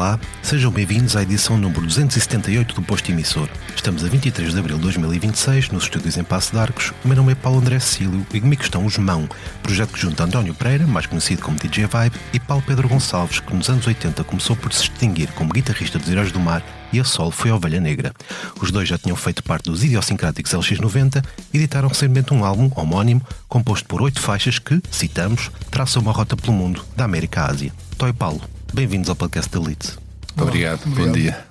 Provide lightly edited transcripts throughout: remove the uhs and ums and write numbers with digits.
Olá, sejam bem-vindos à edição número 278 do Posto Emissor. Estamos a 23 de abril de 2026, nos estúdios em Passo de Arcos. O meu nome é Paulo André Cecílio e comigo estão os Mão, projeto que junta António Pereira, mais conhecido como DJ Vibe, e Paulo Pedro Gonçalves, que nos anos 80 começou por se distinguir como guitarrista dos Heróis do Mar e a solo foi a Ovelha Negra. Os dois já tinham feito parte dos idiosincráticos LX90 e editaram recentemente um álbum homónimo composto por 8 faixas que, citamos, traçam uma rota pelo mundo, da América à Ásia. Toy Paulo, bem-vindos ao podcast da Elite. Obrigado. Bom dia.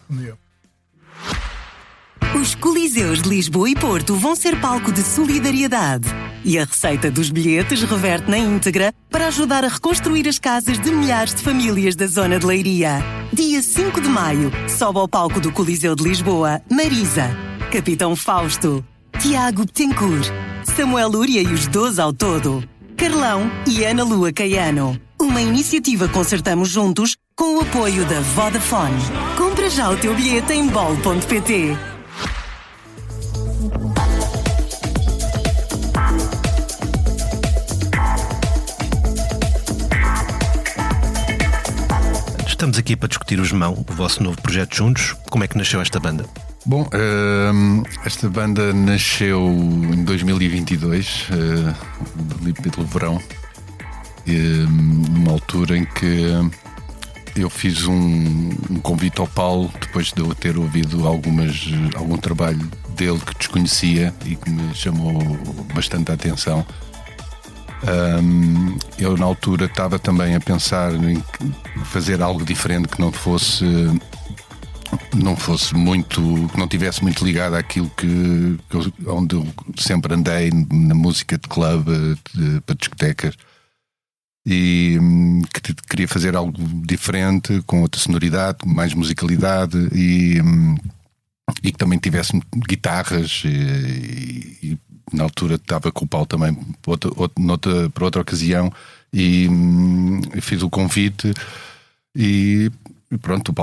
Os Coliseus de Lisboa e Porto vão ser palco de solidariedade. E a receita dos bilhetes reverte na íntegra para ajudar a reconstruir as casas de milhares de famílias da zona de Leiria. Dia 5 de maio, sobe ao palco do Coliseu de Lisboa, Marisa, Capitão Fausto, Tiago Betancourt, Samuel Lúria e os 12 ao todo, Carlão e Ana Lua Caiano. Uma iniciativa Concertamos Juntos com o apoio da Vodafone. Compra já o teu bilhete em bol.pt. Estamos aqui para discutir os Mão, o vosso novo projeto juntos. Como é que nasceu esta banda? Bom, esta banda nasceu em 2022, ali pelo verão, numa altura em que eu fiz um convite ao Paulo, depois de eu ter ouvido algum trabalho dele que desconhecia e que me chamou bastante a atenção. Eu na altura estava também a pensar em fazer algo diferente que não fosse muito, que não tivesse muito ligado àquilo onde eu sempre andei, na música de club, para discotecas, e que queria fazer algo diferente, com outra sonoridade, mais musicalidade e que também tivesse guitarras e na altura estava com o Paulo também para outra ocasião e fiz o convite e pronto, o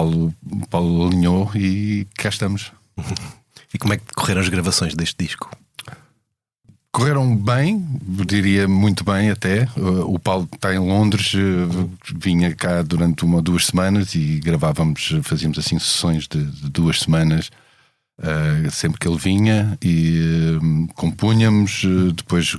Paulo alinhou e cá estamos. E como é que correram as gravações deste disco? Correram bem, diria muito bem até. O Paulo está em Londres, vinha cá durante 1 ou 2 semanas e fazíamos assim sessões de 2 semanas. Sempre que ele vinha e compunhamos, depois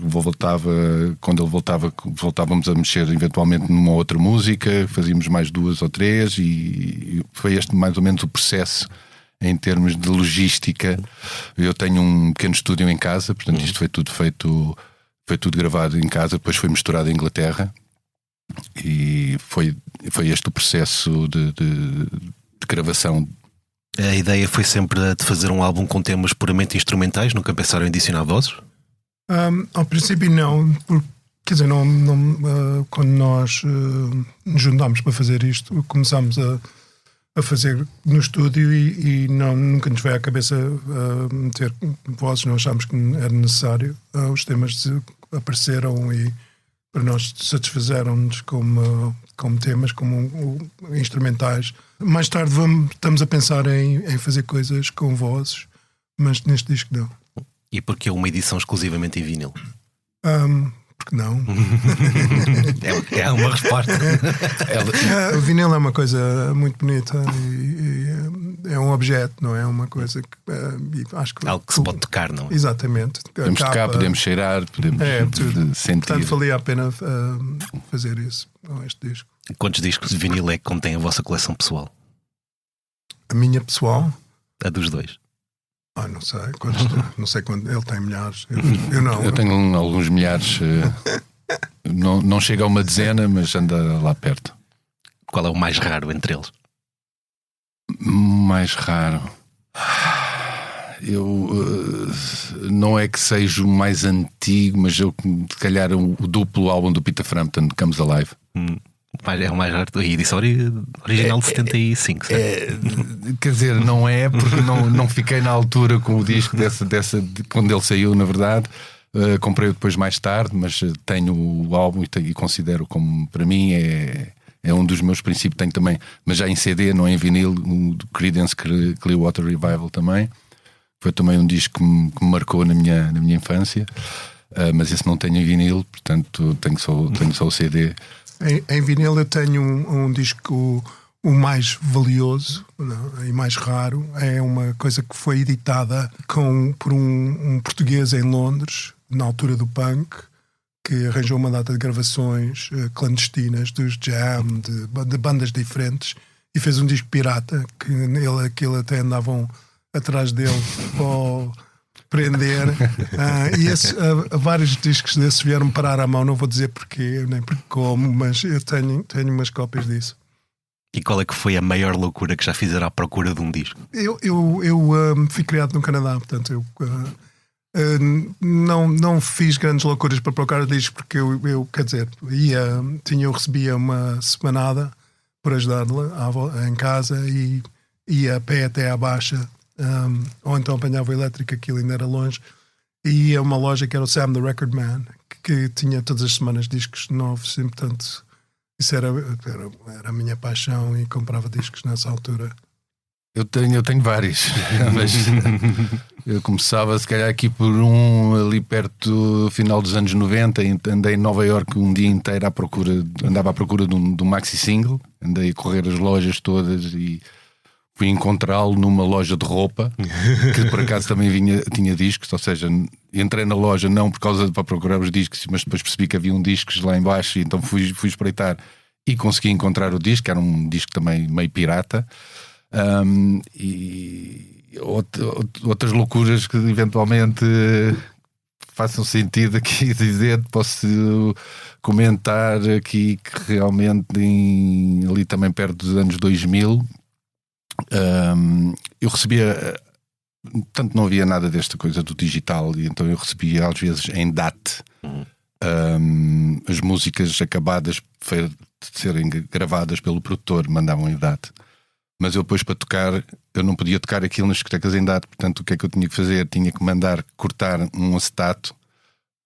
quando ele voltava, voltávamos a mexer eventualmente numa outra música, fazíamos mais 2 ou 3 e foi este mais ou menos o processo em termos de logística. Eu tenho um pequeno estúdio em casa, portanto isto foi tudo gravado em casa, depois foi misturado em Inglaterra e foi este o processo de gravação. A ideia foi sempre de fazer um álbum com temas puramente instrumentais? Nunca pensaram em adicionar vozes? Ao princípio não, porque, quer dizer, quando nós nos juntámos para fazer isto, começámos a fazer no estúdio e nunca nos veio à cabeça meter vozes, não achámos que era necessário. Os temas apareceram e para nós satisfizeram-nos como temas, como instrumentais. Mais tarde estamos a pensar em fazer coisas com vozes, mas neste disco não. E porque é uma edição exclusivamente em vinil? Porque não. É uma resposta. O vinil é uma coisa muito bonita e é um objeto, não é uma coisa que acho que algo que se pode tocar, não é? Exatamente. Podemos tocar, podemos cheirar, podemos sentir. Portanto, valia a pena fazer isso com este disco. Quantos discos de vinil é que contém a vossa coleção pessoal? A minha pessoal? A dos dois? Não sei. Não sei quanto. Ele tem milhares. Eu não. Eu tenho alguns milhares. Não chega a uma dezena, mas anda lá perto. Qual é o mais raro entre eles? Mais raro. Eu não é que seja o mais antigo, mas eu, se calhar, o duplo álbum do Peter Frampton, Comes Alive. É o mais raro. A edição original de 75, quer dizer, não é, porque não fiquei na altura com o disco quando ele saiu, na verdade. Comprei-o depois mais tarde, mas tenho o álbum e considero como, para mim, é um dos meus princípios. Tenho também, mas já em CD, não em vinil, o Creedence Clearwater Revival também. Foi também um disco que me marcou na minha infância, mas esse não tenho em vinil, portanto tenho só o CD. Em vinil eu tenho um disco, o mais valioso, não, e mais raro é uma coisa que foi editada por um português em Londres, na altura do punk, que arranjou uma data de gravações clandestinas dos Jam, de bandas diferentes, e fez um disco pirata que ele até andavam atrás dele para prender. Vários discos desses vieram parar à mão, não vou dizer porquê, nem porque como, mas eu tenho umas cópias disso. E qual é que foi a maior loucura que já fizeram à procura de um disco? Eu fui criado no Canadá, portanto eu não fiz grandes loucuras para procurar discos, porque eu quer dizer, eu recebia uma semanada por ajudar-la em casa e ia a pé até à Baixa, ou então apanhava o elétrico, aquilo ainda era longe, e ia a uma loja que era o Sam the Record Man, que tinha todas as semanas discos novos, e portanto isso era a minha paixão, e comprava discos nessa altura. Eu tenho vários, mas eu começava se calhar aqui por ali perto do final dos anos 90. Andei em Nova Iorque um dia inteiro andava à procura de um maxi single, andei a correr as lojas todas e fui encontrá-lo numa loja de roupa que por acaso também tinha discos, ou seja, entrei na loja não para procurar os discos, mas depois percebi que havia discos lá em baixo, e então fui espreitar e consegui encontrar o disco, que era um disco também meio pirata. E outras loucuras que eventualmente façam sentido aqui dizer, posso comentar aqui que realmente ali também perto dos anos 2000 eu recebia, tanto não havia nada desta coisa do digital, e então eu recebia às vezes em DAT as músicas acabadas de serem gravadas pelo produtor, mandavam em DAT. Mas eu depois, para tocar, eu não podia tocar aquilo nas discotecas em DAT. Portanto, o que é que eu tinha que fazer? Tinha que mandar cortar um acetato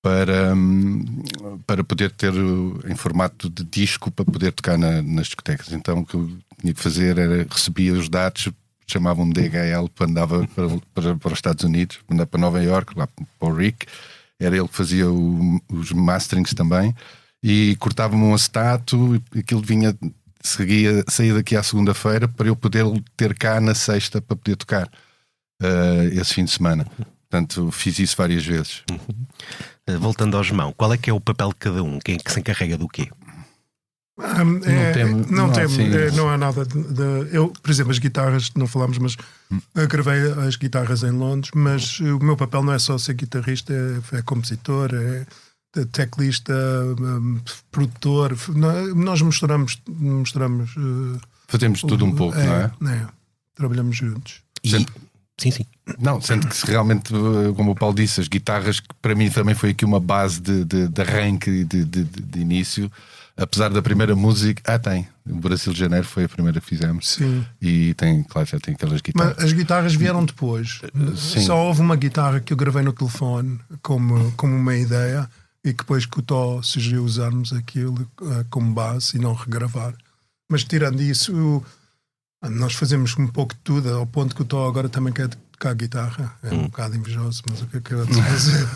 para poder ter em formato de disco, para poder tocar nas discotecas. Então o que eu tinha que fazer era, recebia os dados, chamavam-me DHL, andava para os Estados Unidos, andava para Nova Iorque, lá para o Rick. Era ele que fazia os masterings também, e cortava-me um acetato, e aquilo saía daqui à segunda-feira para eu poder ter cá na sexta para poder tocar esse fim de semana. Portanto, fiz isso várias vezes. Voltando ao João, qual é que é o papel de cada um? Quem é que se encarrega do quê? Não há nada eu, por exemplo, as guitarras, não falámos, mas eu gravei as guitarras em Londres, mas o meu papel não é só ser guitarrista, é compositor, é teclista, produtor. Nós misturamos fazemos tudo um pouco, não é? Trabalhamos juntos. Sim. Não, sendo que realmente, como o Paulo disse, as guitarras, que para mim também foi aqui uma base de arranque e de início. Apesar da primeira música, o Brasil de Janeiro foi a primeira que fizemos. Sim. E já tem aquelas guitarras. Mas as guitarras vieram depois. Sim. Só houve uma guitarra que eu gravei no telefone como uma ideia, e que depois que o Tó sugeriu usarmos aquilo como base e não regravar. Mas tirando isso, nós fazemos um pouco de tudo, ao ponto que o Tó agora também quer tocar guitarra. É um bocado invejoso, mas o que é que eu vou dizer?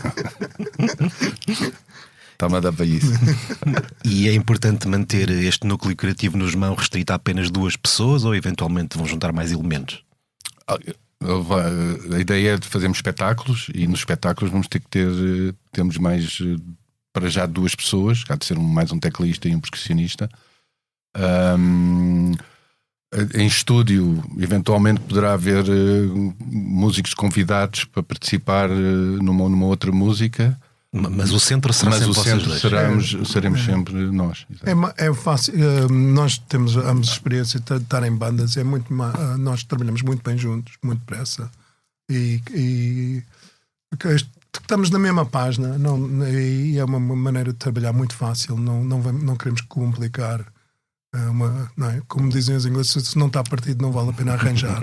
Está-me a dar para isso. E é importante manter este núcleo criativo nos mãos restrito a apenas 2 pessoas, ou eventualmente vão juntar mais elementos? A ideia é de fazermos espetáculos, e nos espetáculos vamos ter que temos mais, para já, 2 pessoas. Há de ser mais um teclista e um percussionista. Em estúdio, eventualmente poderá haver músicos convidados para participar numa outra música. Mas o centro será sempre vocês dois. Seremos sempre nós. É fácil. Nós temos ambos experiência de estar em bandas. Nós trabalhamos muito bem juntos, muito depressa. E estamos na mesma página. E é uma maneira de trabalhar muito fácil. Não queremos complicar. Não é? Como dizem os ingleses, se não está partido, não vale a pena arranjar.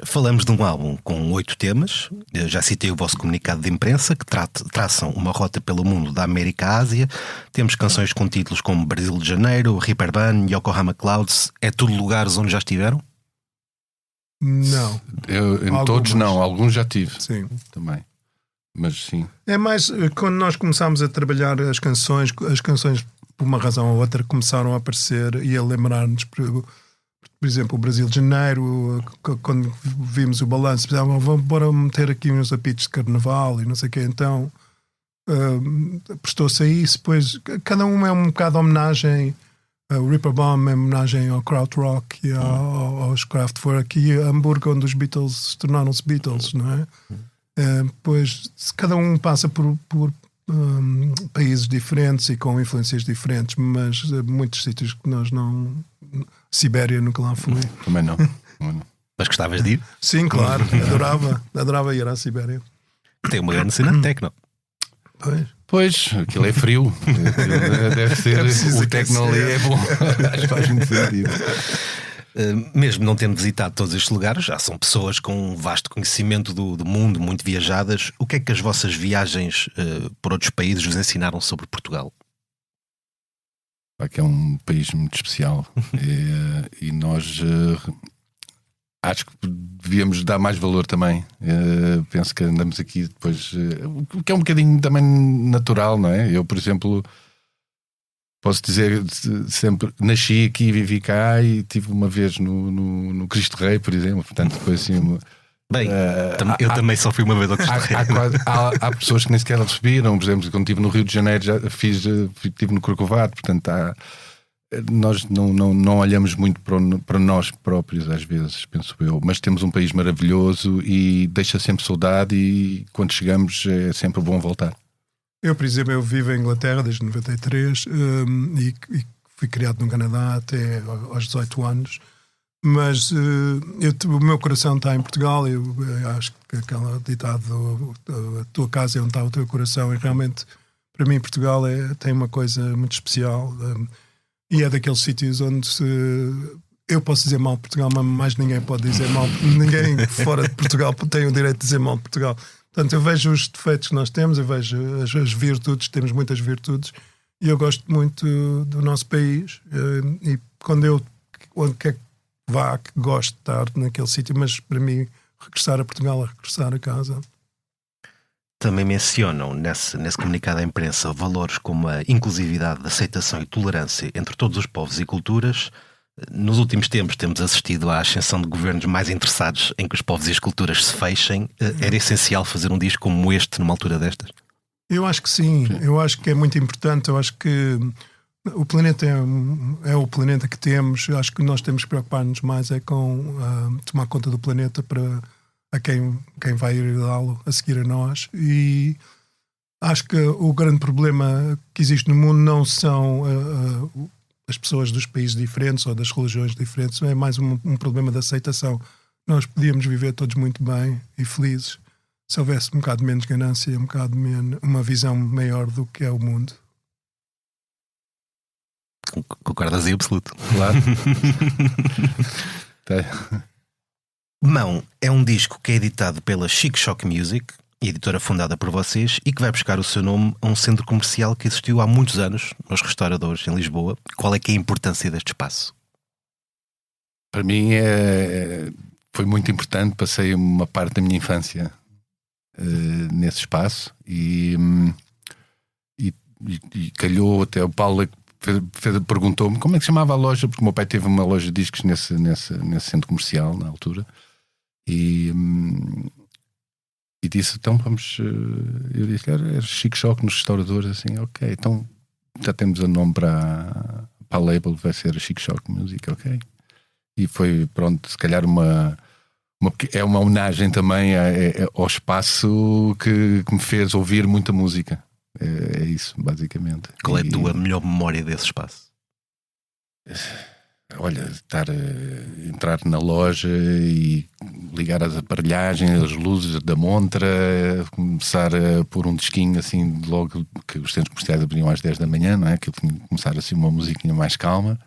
Falamos de um álbum com 8 temas. Eu já citei o vosso comunicado de imprensa, que traçam uma rota pelo mundo da América à Ásia. Temos canções com títulos como Brasil de Janeiro, Reeperbahn, Yokohama Clouds. É tudo lugares onde já estiveram? Não. Todos não, alguns já tive. Sim. Também. Mas sim. É mais quando nós começámos a trabalhar as canções por uma razão ou outra, começaram a aparecer e a lembrar-nos, por exemplo, o Brasil de Janeiro, quando vimos o balanço, pensavam, vamos bora meter aqui uns apitos de carnaval e não sei o quê. Então prestou-se a isso. Depois, cada um é um bocado de homenagem. O Ripper Bomb é homenagem ao Krautrock e aos Kraftwerk, e a Hamburgo, onde os Beatles tornaram-se Beatles, não é? Pois cada um passa por países diferentes e com influências diferentes, mas muitos sítios que nós não. Sibéria nunca lá fui. Também não. Mas gostavas de ir? Sim, claro, adorava ir à Sibéria. Tem uma grande cena de techno. Pois, aquilo é frio. Deve ser. O techno ali é bom. Acho que faz muito sentido. Mesmo não tendo visitado todos estes lugares, já são pessoas com um vasto conhecimento do mundo, muito viajadas. O que é que as vossas viagens por outros países vos ensinaram sobre Portugal? Que é um país muito especial. E nós acho que devíamos dar mais valor também. Penso que andamos aqui depois, o que é um bocadinho também natural, não é? Eu, por exemplo, posso dizer, sempre nasci aqui, vivi cá e tive uma vez no Cristo Rei, por exemplo. Portanto, depois assim. Bem, eu também só fui uma vez ao Cristo Rei. Há pessoas que nem sequer receberam. Por exemplo, quando estive no Rio de Janeiro, estive no Corcovado. Portanto, nós não olhamos muito para nós próprios, às vezes, penso eu. Mas temos um país maravilhoso e deixa sempre saudade. E quando chegamos, é sempre bom voltar. Eu, por exemplo, eu vivo em Inglaterra desde 93 e fui criado no Canadá até aos 18 anos. Mas o meu coração está em Portugal. Eu acho que aquele ditado, a tua casa é onde está o teu coração, e realmente para mim Portugal tem uma coisa muito especial, e é daqueles sítios onde eu posso dizer mal de Portugal, mas mais ninguém pode dizer mal. Ninguém fora de Portugal tem o direito de dizer mal de Portugal. Portanto, eu vejo os defeitos que nós temos, eu vejo as virtudes, temos muitas virtudes, e eu gosto muito do nosso país, e onde quer que vá, que gosto de estar naquele sítio, mas para mim regressar a Portugal é regressar a casa. Também mencionam nesse comunicado à imprensa valores como a inclusividade, a aceitação e tolerância entre todos os povos e culturas. Nos últimos tempos temos assistido à ascensão de governos mais interessados em que os povos e as culturas se fechem. Era essencial fazer um disco como este numa altura destas? Eu acho que sim. Eu acho que é muito importante. Eu acho que o planeta é o planeta que temos. Eu acho que nós temos que preocupar-nos mais com tomar conta do planeta para quem vai herdá-lo a seguir a nós. E acho que o grande problema que existe no mundo não são as pessoas dos países diferentes ou das religiões diferentes, é mais um problema de aceitação. Nós podíamos viver todos muito bem e felizes se houvesse um bocado menos ganância, um bocado menos, uma visão maior do que é o mundo. Concordas em absoluto. Claro. Mão é um disco que é editado pela Chic Shock Music, editora fundada por vocês, e que vai buscar o seu nome a um centro comercial que existiu há muitos anos nos restauradores em Lisboa. Qual é que é a importância deste espaço? Para mim foi muito importante. Passei uma parte da minha infância nesse espaço e calhou até o Paulo perguntou-me como é que se chamava a loja, porque o meu pai teve uma loja de discos nesse centro comercial na altura, e disse, então vamos, eu disse, era Chic Shock nos restauradores, assim, ok, então já temos o nome para a label, vai ser a Chic Shock Music, ok. E foi, pronto, se calhar é uma homenagem também ao espaço que me fez ouvir muita música. É isso, basicamente. Qual é a tua melhor memória desse espaço? Olha, entrar na loja e ligar as aparelhagens, as luzes da montra, começar a pôr um disquinho assim, logo que os centros comerciais abriam às 10 da manhã, não é? Que eu tinha que começar assim uma musiquinha mais calma,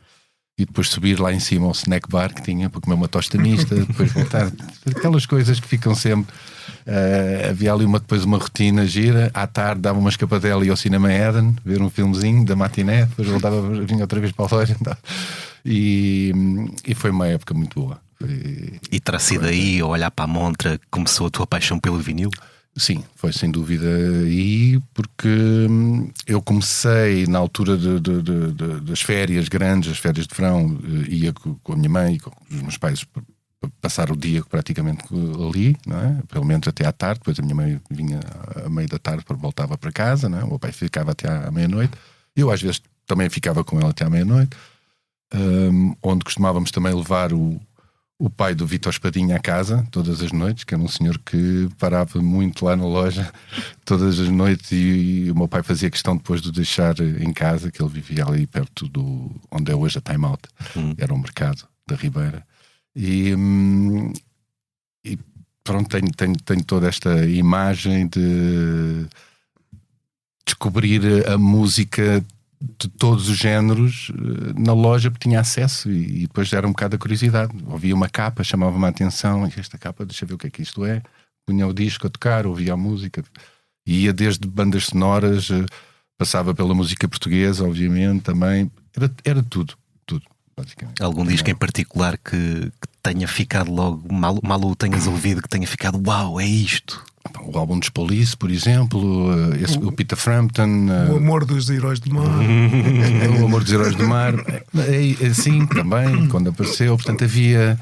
e depois subir lá em cima ao snack bar que tinha para comer uma tosta mista, depois voltar, aquelas coisas que ficam sempre. Havia ali depois uma rotina gira. À tarde dava uma escapadela e ao Cinema Eden ver um filmezinho da matiné, depois voltava, vinha outra vez para a loja, e foi uma época muito boa. E terá sido aí, a olhar para a montra, que começou a tua paixão pelo vinil? Sim, foi sem dúvida aí, porque eu comecei na altura das férias grandes, as férias de verão, ia com a minha mãe e com os meus pais passar o dia praticamente ali, não é? Pelo menos até à tarde. Depois a minha mãe vinha à meia da tarde, voltava para casa, não é? O meu pai ficava até à meia-noite. Eu às vezes também ficava com ela até à meia-noite, onde costumávamos também levar o pai do Vítor Espadinha à casa todas as noites, que era um senhor que parava muito lá na loja todas as noites, e o meu pai fazia questão depois de o deixar em casa, que ele vivia ali perto do onde é hoje a Time Out, era o mercado da Ribeira. E pronto, tenho toda esta imagem de descobrir a música de todos os géneros na loja, porque tinha acesso, e depois era um bocado a curiosidade. Ouvia uma capa, chamava-me a atenção, e esta capa, deixa eu ver o que é que isto é. Punha o disco a tocar, ouvia a música, e ia desde bandas sonoras, passava pela música portuguesa, obviamente, também. Era tudo, basicamente. Algum disco em particular que tenha ficado logo, mal o tenhas ouvido, que tenha ficado, uau, é isto? O álbum dos Police, por exemplo, o Peter Frampton, O Amor dos Heróis do Mar. O Amor dos Heróis do Mar, sim, também, quando apareceu. Portanto, havia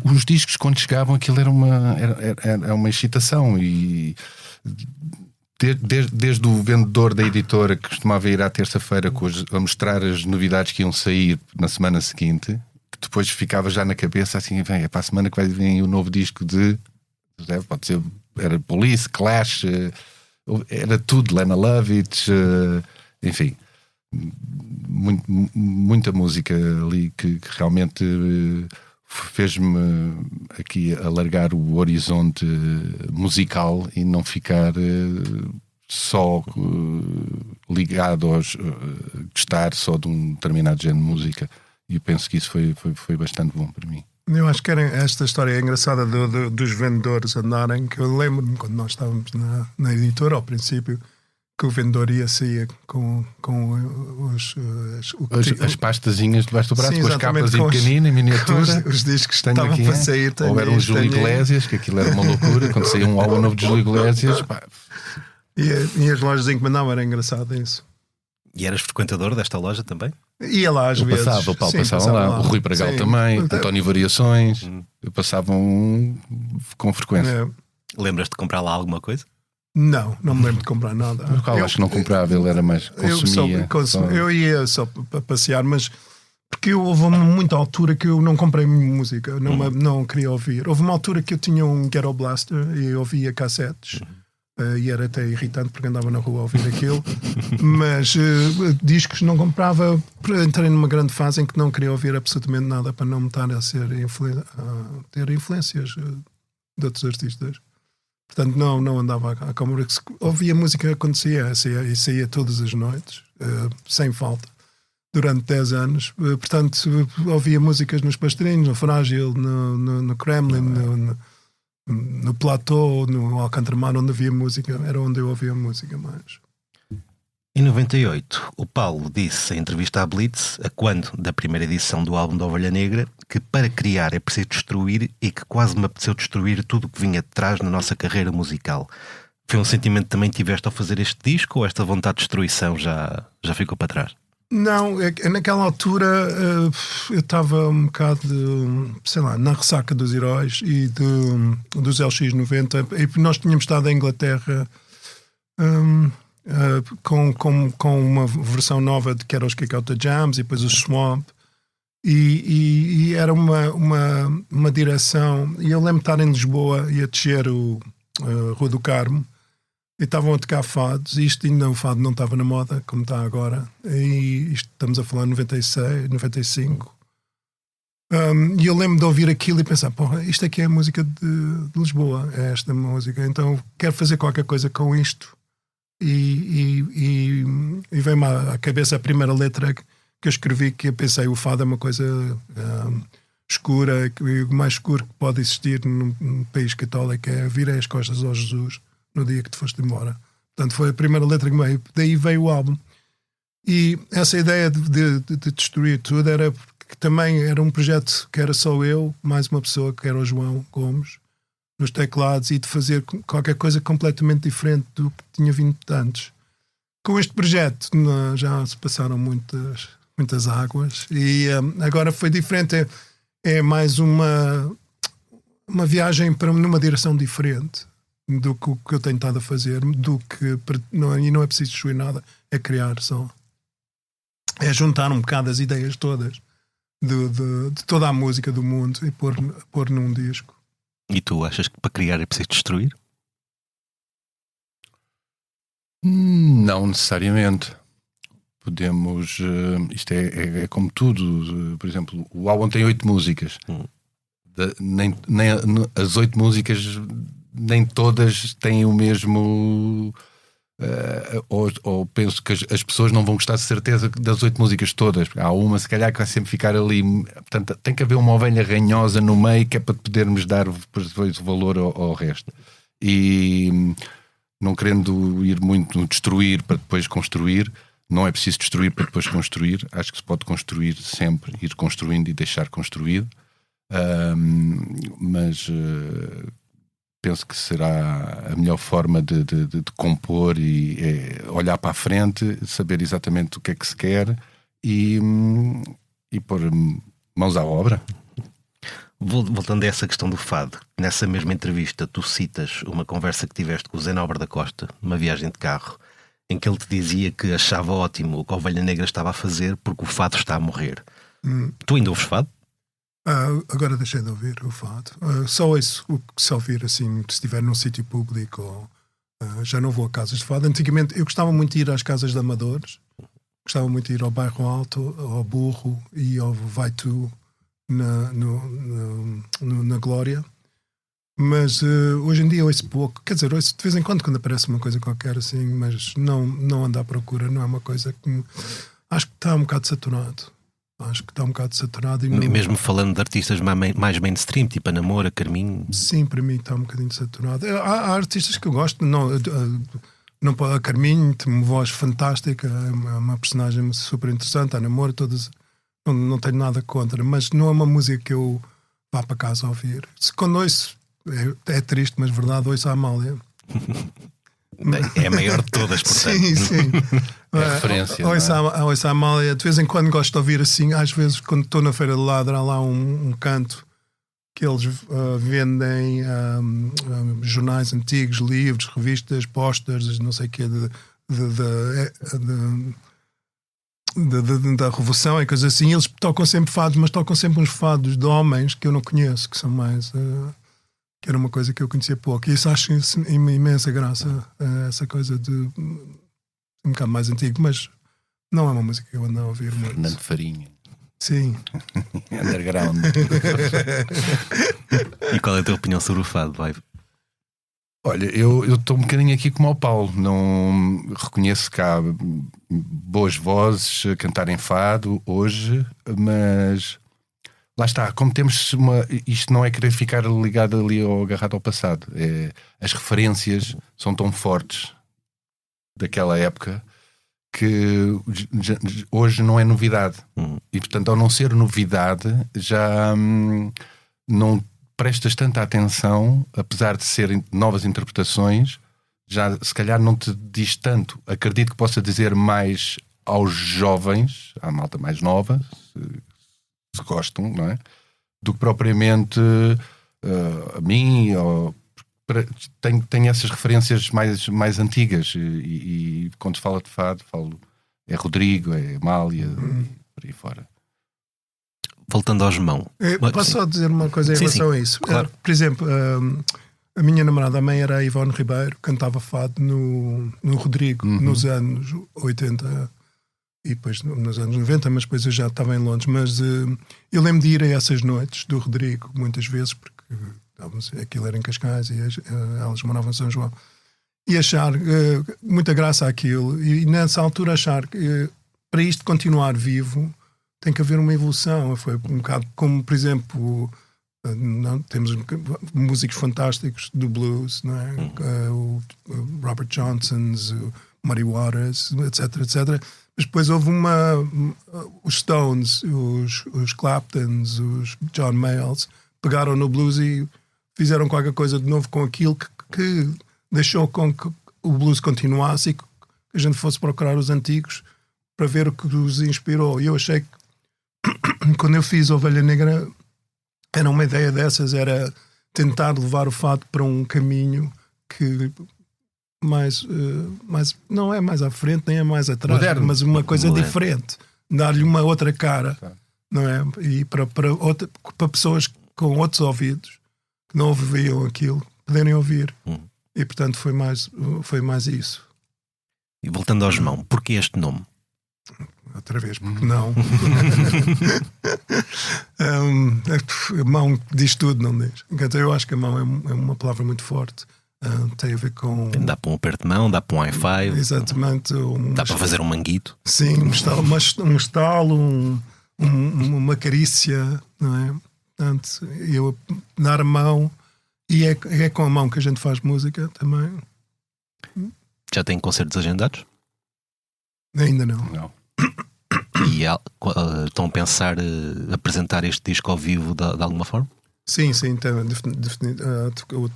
os discos, quando chegavam, aquilo era uma excitação. E desde o vendedor da editora, que costumava ir à terça-feira a mostrar as novidades que iam sair na semana seguinte, que depois ficava já na cabeça assim: é para a semana que vai vir o novo disco de, pode ser, era Police, Clash, era tudo, Lena Lovitch, enfim, muita música ali que realmente fez-me aqui alargar o horizonte musical e não ficar só ligado aos gostar só de um determinado género de música. E eu penso que isso foi bastante bom para mim. Eu acho que esta história é engraçada dos vendedores andarem, que eu lembro-me quando nós estávamos na editora ao princípio, que o vendedor saía com as pastazinhas debaixo do braço, sim, com as capas em pequenino, em miniatura. Os discos que estavam para sair. Ou era um Júlio Iglesias, que aquilo era uma loucura. Quando saía um álbum novo de Júlio Iglesias, pá. E as lojas encomendavam, era engraçado isso. E eras frequentador desta loja também? Ia lá às vezes. O Paulo passava lá. O Rui Pragal também, António Variações, passavam com frequência. Lembras-te de comprar lá alguma coisa? Não me lembro de comprar nada. Eu acho que não comprava, ele era mais consumia. Eu ia só para passear, mas porque houve muita altura que eu não comprei música, não queria ouvir. Houve uma altura que eu tinha um Ghetto Blaster e eu ouvia cassetes. E era até irritante porque andava na rua a ouvir aquilo, mas discos não comprava. Entrei numa grande fase em que não queria ouvir absolutamente nada para não me estar a ter influências de outros artistas. Portanto, não andava à câmara. Ouvia música quando saía todas as noites, sem falta, durante 10 anos. Portanto, ouvia músicas nos Pastorinhos, no Frágil, no Kremlin, no Platô, no Alcantara, onde havia música, era onde eu ouvia música mais. Em 98, o Paulo disse em entrevista à Blitz, a quando da primeira edição do álbum da Ovelha Negra, que para criar é preciso destruir e que quase me apeteceu destruir tudo o que vinha de trás na nossa carreira musical. Foi um sentimento que também tiveste ao fazer este disco, ou esta vontade de destruição já ficou para trás? Não, naquela altura eu estava um bocado, sei lá, na ressaca dos Heróis e dos LX90, e nós tínhamos estado em Inglaterra com uma versão nova de que era os Kick Out the Jams e depois os Swamp, e era uma direção. E eu lembro de estar em Lisboa e a descer a Rua do Carmo, e estavam a tocar fados, e isto ainda o fado não estava na moda como está agora, e isto, estamos a falar em 96, 95, e eu lembro de ouvir aquilo e pensar, porra, isto aqui é a música de Lisboa, é esta música, então quero fazer qualquer coisa com isto, e veio-me à cabeça a primeira letra que eu escrevi, que eu pensei, o fado é uma coisa escura, o mais escuro que pode existir num país católico é virem as costas ao Jesus no dia que te foste embora. Portanto, foi a primeira letra que veio. Daí veio o álbum. E essa ideia de destruir tudo era porque também era um projeto que era só eu, mais uma pessoa que era o João Gomes, nos teclados e de fazer qualquer coisa completamente diferente do que tinha vindo antes. Com este projeto já se passaram muitas águas e agora foi diferente. É mais uma viagem para numa direção diferente do que o que eu tenho estado a fazer, e não é preciso destruir nada, é criar só. É juntar um bocado as ideias todas de toda a música do mundo e pôr num disco. E tu achas que para criar é preciso destruir? Não necessariamente. Podemos. Isto é como tudo. Por exemplo, o álbum tem 8 músicas. As 8 músicas, nem todas têm o mesmo. Ou penso que as pessoas não vão gostar de certeza das 8 músicas todas. Há uma, se calhar, que vai sempre ficar ali. Portanto, tem que haver uma ovelha ranhosa no meio, que é para podermos dar depois o valor ao resto. E não querendo ir muito destruir para depois construir, não é preciso destruir para depois construir. Acho que se pode construir sempre, ir construindo e deixar construído. Mas penso que será a melhor forma de compor e olhar para a frente, saber exatamente o que é que se quer e pôr mãos à obra. Voltando a essa questão do fado, nessa mesma entrevista tu citas uma conversa que tiveste com o Zé Nobre da Costa, numa viagem de carro, em que ele te dizia que achava ótimo o que a Ovelha Negra estava a fazer porque o fado está a morrer. Tu ainda ouves fado? Agora deixei de ouvir o fado. Só ouço o que se ouvir assim, se estiver num sítio público ou já não vou a casas de fado. Antigamente eu gostava muito de ir às casas de amadores, gostava muito de ir ao Bairro Alto, ao Burro e ao Vai Tu na Glória. Mas hoje em dia ouço pouco, quer dizer, ouço de vez em quando aparece uma coisa qualquer assim, mas não ando à procura, não é uma coisa que acho que está um bocado saturado. E mesmo falando de artistas mais mainstream, tipo a Namora, Carminho. Sim, para mim está um bocadinho saturado. Há artistas que eu gosto, não a Carminho tem uma voz fantástica, é uma personagem super interessante, a Namora, todas, não tenho nada contra, mas não é uma música que eu vá para casa a ouvir. Quando ouço, é triste, mas verdade, ouço a Amália. É a maior de todas, portanto. Sim. É referência. Ouço a Amália. De vez em quando gosto de ouvir assim. Às vezes, quando estou na Feira de Ladra, há lá um canto que eles vendem jornais antigos, livros, revistas, posters, não sei o quê, da Revolução e coisas assim. Eles tocam sempre fados, mas tocam sempre uns fados de homens que eu não conheço, que são mais. Que era uma coisa que eu conhecia pouco. E isso acho imensa graça, essa coisa de um bocado mais antigo, mas não é uma música que eu ando a ouvir muito. Fernando Farinha. Sim. Underground. E qual é a tua opinião sobre o fado, vai? Olha, eu estou um bocadinho aqui como ao Paulo. Não reconheço que há boas vozes a cantarem fado hoje, mas lá está, como temos isto não é querer ficar ligado ali ou agarrado ao passado. As referências são tão fortes daquela época que hoje não é novidade. E portanto, ao não ser novidade, já não prestas tanta atenção, apesar de serem novas interpretações, já se calhar não te diz tanto. Acredito que possa dizer mais aos jovens, à malta mais nova, se gostam, não é? Do que propriamente a mim. Tenho essas referências mais antigas e quando se fala de fado, falo é Rodrigo, é Amália e por aí fora. Voltando ao Gemão. Posso só dizer uma coisa em relação a isso? Claro. Por exemplo, a minha namorada, a mãe, era a Ivone Ribeiro, cantava fado no Rodrigo, nos anos 80 e depois nos anos 90, mas depois eu já estava em Londres. Mas eu lembro de ir a essas noites do Rodrigo muitas vezes, porque aquilo era em Cascais e elas moravam em São João, e achar muita graça àquilo, e nessa altura achar que para isto continuar vivo tem que haver uma evolução. Foi um bocado como, por exemplo, temos músicos fantásticos do blues, não é? O Robert Johnson, o Muddy Waters, etc. Mas depois houve os Stones, os Claptons, os John Mayalls pegaram no blues e fizeram qualquer coisa de novo com aquilo que deixou com que o blues continuasse e que a gente fosse procurar os antigos para ver o que os inspirou. E eu achei que quando eu fiz Ovelha Negra era uma ideia dessas, era tentar levar o fado para um caminho que não é mais à frente nem é mais atrás, moderno, mas uma coisa moderno, diferente, dar-lhe uma outra cara, não é? E para pessoas com outros ouvidos que não ouviam aquilo poderem ouvir. E portanto foi mais isso. E voltando aos Mão, porquê este nome? Outra vez, porque não. Mão diz tudo, não diz? Então, eu acho que a mão é uma palavra muito forte. Tem a ver com. Dá para um aperto de mão, dá para um high-five. Exatamente. Dá para fazer um manguito. Sim, um estalo, uma carícia, não é? Portanto, eu dar a mão, e é com a mão que a gente faz música também. Já tem concertos agendados? Ainda não. Não. E estão a pensar apresentar este disco ao vivo de alguma forma? Sim, então,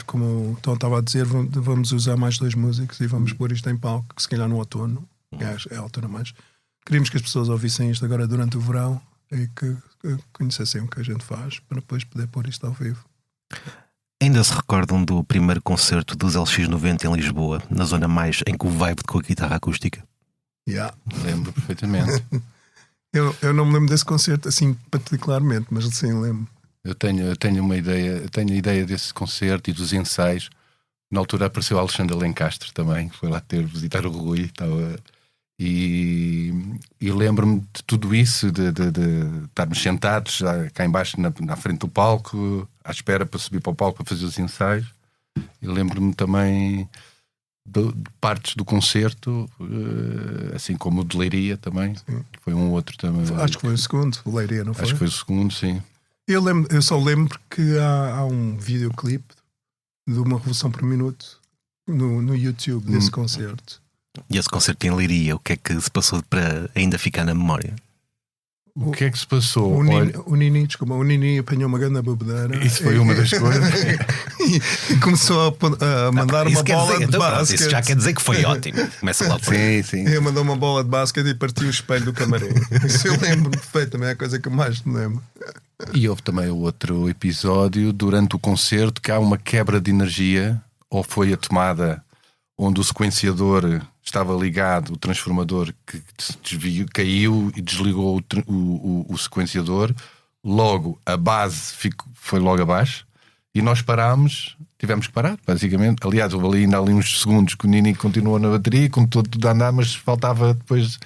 como o Tom estava a dizer, vamos usar mais 2 músicos e vamos pôr isto em palco, se calhar no outono, é a altura mais. Queríamos que as pessoas ouvissem isto agora durante o verão e que conhecessem o que a gente faz para depois poder pôr isto ao vivo. Ainda se recordam do primeiro concerto dos LX90 em Lisboa, na zona mais em que o vibe com a guitarra acústica? Lembro perfeitamente. Eu não me lembro desse concerto assim particularmente, mas sim lembro. Eu tenho uma ideia, tenho a ideia desse concerto e dos ensaios. Na altura apareceu Alexandre Lencastre também, foi lá visitar o Rui e lembro-me de tudo isso, de estarmos sentados cá embaixo na frente do palco, à espera para subir para o palco para fazer os ensaios. E lembro-me também de partes do concerto, assim como o de Leiria também. Sim. Foi um outro também. Acho que foi o segundo, o Leiria, não foi? Acho que foi o segundo, sim. Eu só lembro que há um videoclipe de uma Revolução por Minuto no YouTube desse concerto. E esse concerto em Leiria, o que é que se passou para ainda ficar na memória? O que é que se passou? O Nini apanhou uma grande bebedeira. Isso foi uma das coisas. E começou a mandar uma bola de basquete. Isso já quer dizer que foi ótimo. Começa lá por aí. Sim. Ele mandou uma bola de basquete e partiu o espelho do camarim. Isso eu lembro perfeitamente, é a coisa que eu mais me lembro. E houve também outro episódio durante o concerto que há uma quebra de energia, ou foi a tomada onde o sequenciador estava ligado, o transformador que se desviou, caiu e desligou o sequenciador. Logo a base foi logo abaixo e nós parámos, tivemos que parar basicamente. Aliás, houve ainda ali uns segundos que o Nini continuou na bateria, como tudo a andar, mas faltava depois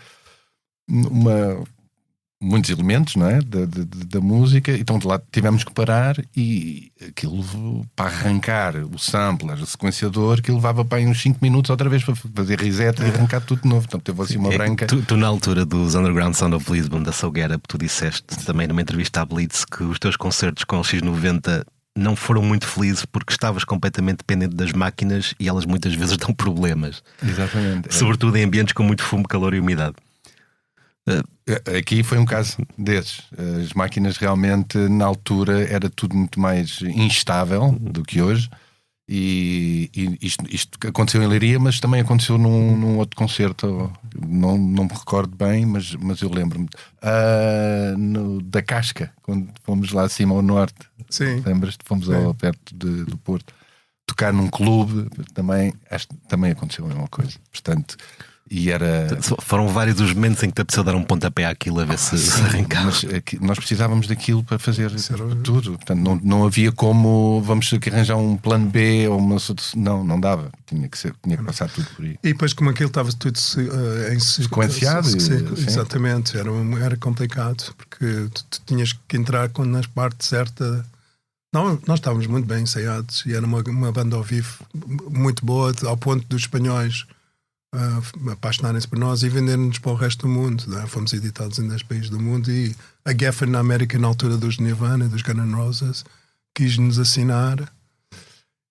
muitos elementos, não é? Da música, então de lá tivemos que parar e aquilo para arrancar o sampler, o sequenciador, que levava para aí uns 5 minutos outra vez para fazer reset e arrancar tudo de novo. Então teve assim uma branca. Tu na altura dos Underground Sound of Lisbon, da So Get Up, tu disseste também numa entrevista à Blitz que os teus concertos com o X90 não foram muito felizes porque estavas completamente dependente das máquinas e elas muitas vezes dão problemas. Exatamente. Sobretudo em ambientes com muito fumo, calor e umidade. Aqui foi um caso desses. As máquinas realmente na altura era tudo muito mais instável do que hoje. E isto aconteceu em Leiria, mas também aconteceu num outro concerto. Não me recordo bem, mas eu lembro-me da Casca, quando fomos lá acima ao norte. Sim. Lembras-te? Fomos perto do Porto tocar num clube. Também aconteceu a mesma coisa. Portanto, e era... Foram vários os momentos em que te apeteceu dar um pontapé àquilo a ver se arrancava. Mas nós precisávamos daquilo para fazer tudo. Portanto, não havia como vamos ter que arranjar um plano B ou uma... Não dava. Tinha que passar tudo por aí. E depois, como aquilo estava tudo em sequenciado, exatamente, era complicado porque tu tinhas que entrar na parte certa. Não, nós estávamos muito bem ensaiados e era uma banda ao vivo muito boa, ao ponto dos espanhóis apaixonarem-se por nós e venderem-nos para o resto do mundo, né? Fomos editados em 10 países do mundo e a Geffen na América, na altura dos Nirvana, dos Guns N' Roses, quis-nos assinar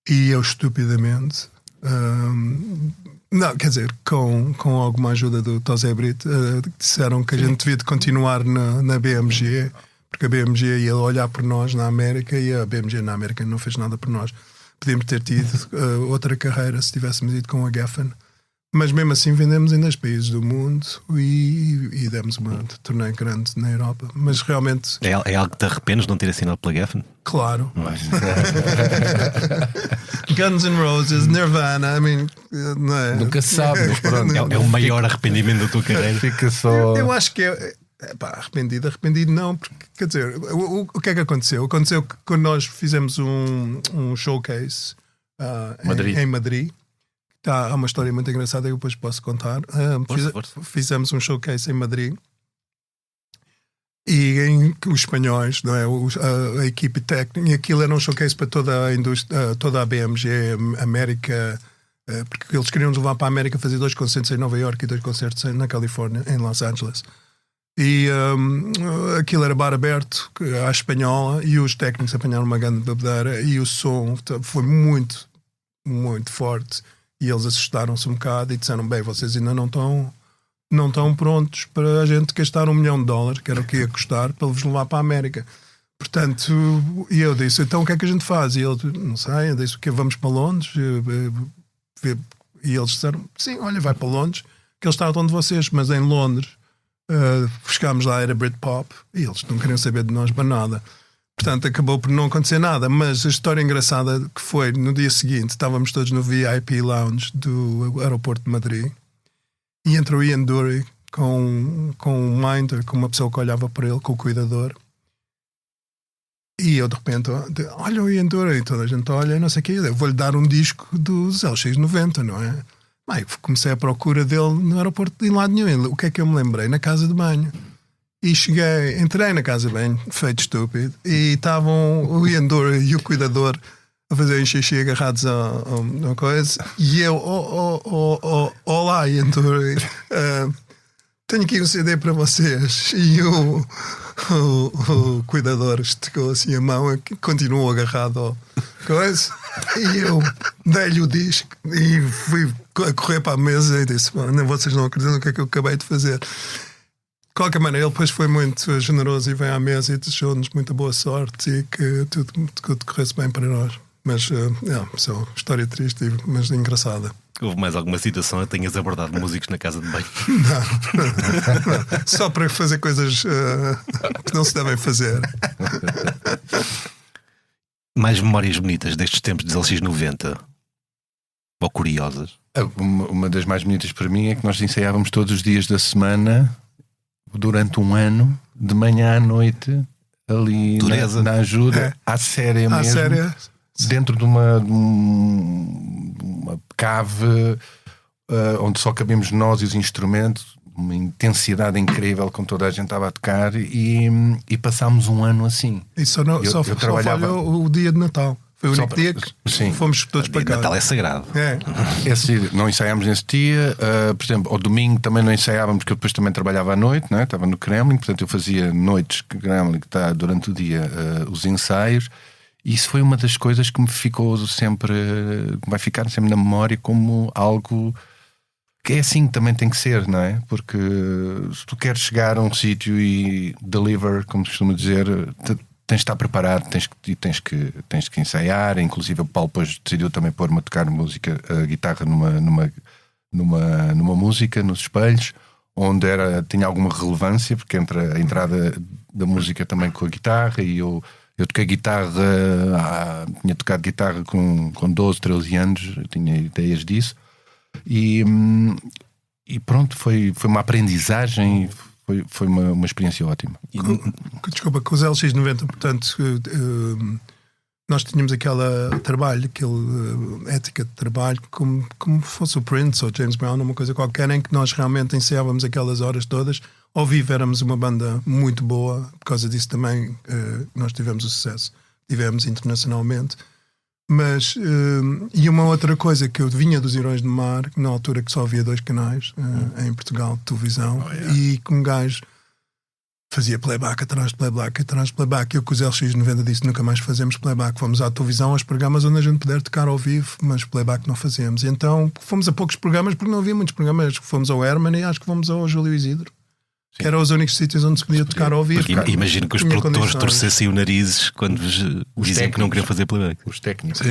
e eu estupidamente não, quer dizer, com alguma ajuda do Tosé Brito, disseram que a gente devia de continuar na BMG porque a BMG ia olhar por nós na América e a BMG na América não fez nada por nós. Podíamos ter tido outra carreira se tivéssemos ido com a Geffen, mas mesmo assim vendemos em 10 países do mundo e demos uma turnê grande na Europa. Mas realmente É algo que te arrependes de não ter assinado pela Geffen? claro. Guns N' Roses, Nirvana, I mean, não é? Nunca se sabe, mas pronto. É o maior arrependimento da tua carreira. Fica só. Eu acho que arrependido não, porque quer dizer, o que é que aconteceu? Aconteceu que quando nós fizemos um showcase em Madrid, há uma história muito engraçada que eu depois posso contar. Força. Fizemos um showcase em Madrid e em os espanhóis, não é? A equipe técnica, e aquilo era um showcase para toda a indústria, toda a BMG América, porque eles queriam nos levar para a América fazer 2 concertos em Nova York e 2 concertos na Califórnia, em Los Angeles. E aquilo era bar aberto à espanhola e os técnicos apanharam uma grande bebedeira e o som foi muito, muito forte e eles assustaram-se um bocado e disseram: bem, vocês ainda não estão prontos para a gente gastar $1 milhão, que era o que ia custar para vos levar para a América. Portanto, e eu disse: então o que é que a gente faz? E ele: não sei. Eu disse: o que vamos para Londres? E eles disseram: sim, olha, vai para Londres, que eles tratam de vocês. Mas em Londres buscámos lá, era Britpop, e eles não queriam saber de nós para nada. Portanto, acabou por não acontecer nada. Mas a história engraçada que foi, no dia seguinte, estávamos todos no VIP Lounge do aeroporto de Madrid e entrou o Ian Dury com um minder, com uma pessoa que olhava para ele, com o cuidador. E eu de repente: olha o Ian Dury, e toda a gente olha, não sei o que, eu vou-lhe dar um disco dos LX90, não é? Bem, comecei a procura dele no aeroporto de lado nenhum. O que é que eu me lembrei? Na casa de banho. E entrei na casa de banho, feito estúpido, e estavam o Ian Dury e o cuidador a fazer xixi agarrados a uma coisa. E eu: olá, Ian Dury, tenho aqui um CD para vocês. E o cuidador esticou assim a mão e continuou agarrado ao coisa. E eu dei-lhe o disco e fui a correr para a mesa e disse: vocês não acreditam no que é que eu acabei de fazer. De qualquer maneira, ele depois foi muito generoso e veio à mesa e desejou-nos muita boa sorte e que tudo corresse bem para nós. Mas só história triste, mas engraçada. Houve mais alguma situação que tenhas abordado músicos na casa de banho? Não. Só para fazer coisas que não se devem fazer. Mais memórias bonitas destes tempos dos LX90? Ou curiosas? Uma das mais bonitas para mim é que nós ensaiávamos todos os dias da semana durante um ano, de manhã à noite, ali na ajuda, à séria mesmo. Séria? Dentro de uma cave onde só cabemos nós e os instrumentos, uma intensidade incrível com toda a gente estava a tocar e passámos um ano assim. E só falhou o dia de Natal. Foi o único dia que fomos todos para cá. Natal é sagrado. Esse dia não ensaiámos nesse dia. Por exemplo, ao domingo também não ensaiávamos, porque eu depois também trabalhava à noite, né? Estava no Kremlin, portanto eu fazia noites que Kremlin, que está durante o dia os ensaios. E isso foi uma das coisas que me ficou sempre, que vai ficar sempre na memória como algo que é assim que também tem que ser, não é? Porque se tu queres chegar a um sítio e deliver, como se costuma dizer, tens de estar preparado, tens que ensaiar. Inclusive o Paulo depois decidiu também pôr-me a tocar a guitarra numa música, nos espelhos, onde tinha alguma relevância, porque entra a entrada da música também com a guitarra. E eu toquei guitarra, tinha tocado guitarra com 12, 13 anos, eu tinha ideias disso. E pronto, foi uma aprendizagem. Foi uma experiência ótima. Desculpa, com os LX90, portanto, nós tínhamos aquele ética de trabalho como fosse o Prince ou James Brown, uma coisa qualquer, em que nós realmente ensaiávamos aquelas horas todas. Ao vivo éramos uma banda muito boa, por causa disso também nós tivemos o sucesso, tivemos internacionalmente. Mas, e uma outra coisa que eu vinha dos Heróis do Mar, na altura que só havia 2 canais em Portugal de televisão, e que um gajo fazia playback atrás de playback atrás de playback. Eu com os LX90 disse: nunca mais fazemos playback, vamos à televisão, aos programas onde a gente puder tocar ao vivo, mas playback não fazemos. Então fomos a poucos programas, porque não havia muitos programas. Fomos ao Herman e acho que fomos ao Júlio Isidro. que eram os únicos sítios onde se podia tocar ao vivo. Imagino que os produtores torcessem o nariz quando diziam que não queriam fazer playback. Os técnicos.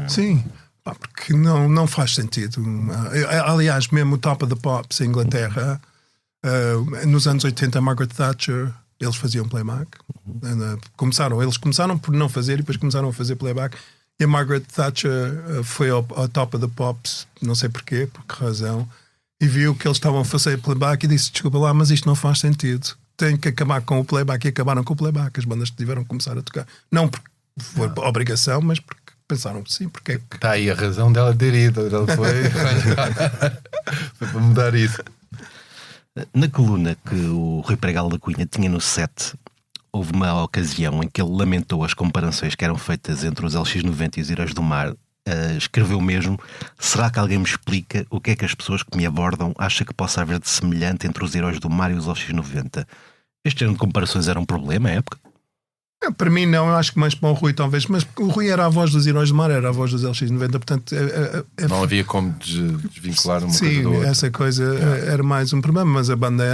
Sim. Porque não faz sentido. Aliás, mesmo o Top of the Pops em Inglaterra, nos anos 80, Margaret Thatcher, eles faziam playback. Eles começaram por não fazer e depois começaram a fazer playback. E a Margaret Thatcher foi ao Top of the Pops, não sei porquê, por que razão, e viu que eles estavam a fazer playback e disse: desculpa lá, mas isto não faz sentido. Tem que acabar com o playback. E acabaram com o playback. As bandas tiveram que começar a tocar. Não porque foi obrigação, mas porque pensaram, sim, porque é que... Está aí a razão dela ter ido. Ela foi para mudar isso. Na coluna que o Rui Pregal da Cunha tinha no set, houve uma ocasião em que ele lamentou as comparações que eram feitas entre os LX90 e os Heróis do Mar. Escreveu mesmo: será que alguém me explica o que é que as pessoas que me abordam acham que possa haver de semelhante entre os Heróis do Mar e os LX90? Este género de comparações era um problema à época? Para mim não, eu acho que mais para o Rui talvez, mas o Rui era a voz dos Heróis do Mar, era a voz dos LX90, portanto... Não havia como desvincular uma coisa da outra. Sim, essa coisa era mais um problema, mas a banda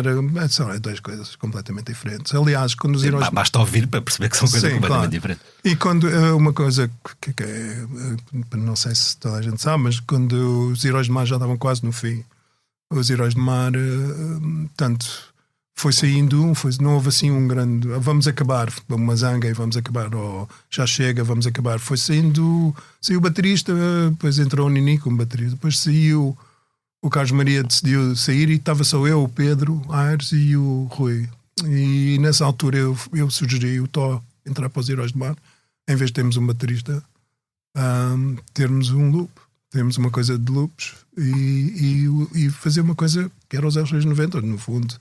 são duas coisas completamente diferentes. Aliás, quando os Heróis... Basta ouvir para perceber que são coisas completamente diferentes. E quando uma coisa que não sei se toda a gente sabe, mas quando os Heróis do Mar já estavam quase no fim, os Heróis do Mar, tanto... foi saindo, não houve assim um grande vamos acabar, uma zanga e vamos acabar, ou já chega, vamos acabar. Foi saiu o baterista, depois entrou o Nini como baterista, depois saiu o Carlos Maria, decidiu sair e estava só eu, o Pedro Aires e o Rui. E nessa altura eu sugeri o Tó entrar para os Heróis do Mar, em vez de termos um baterista, termos um loop, termos uma coisa de loops e fazer uma coisa que era os LX90, no fundo.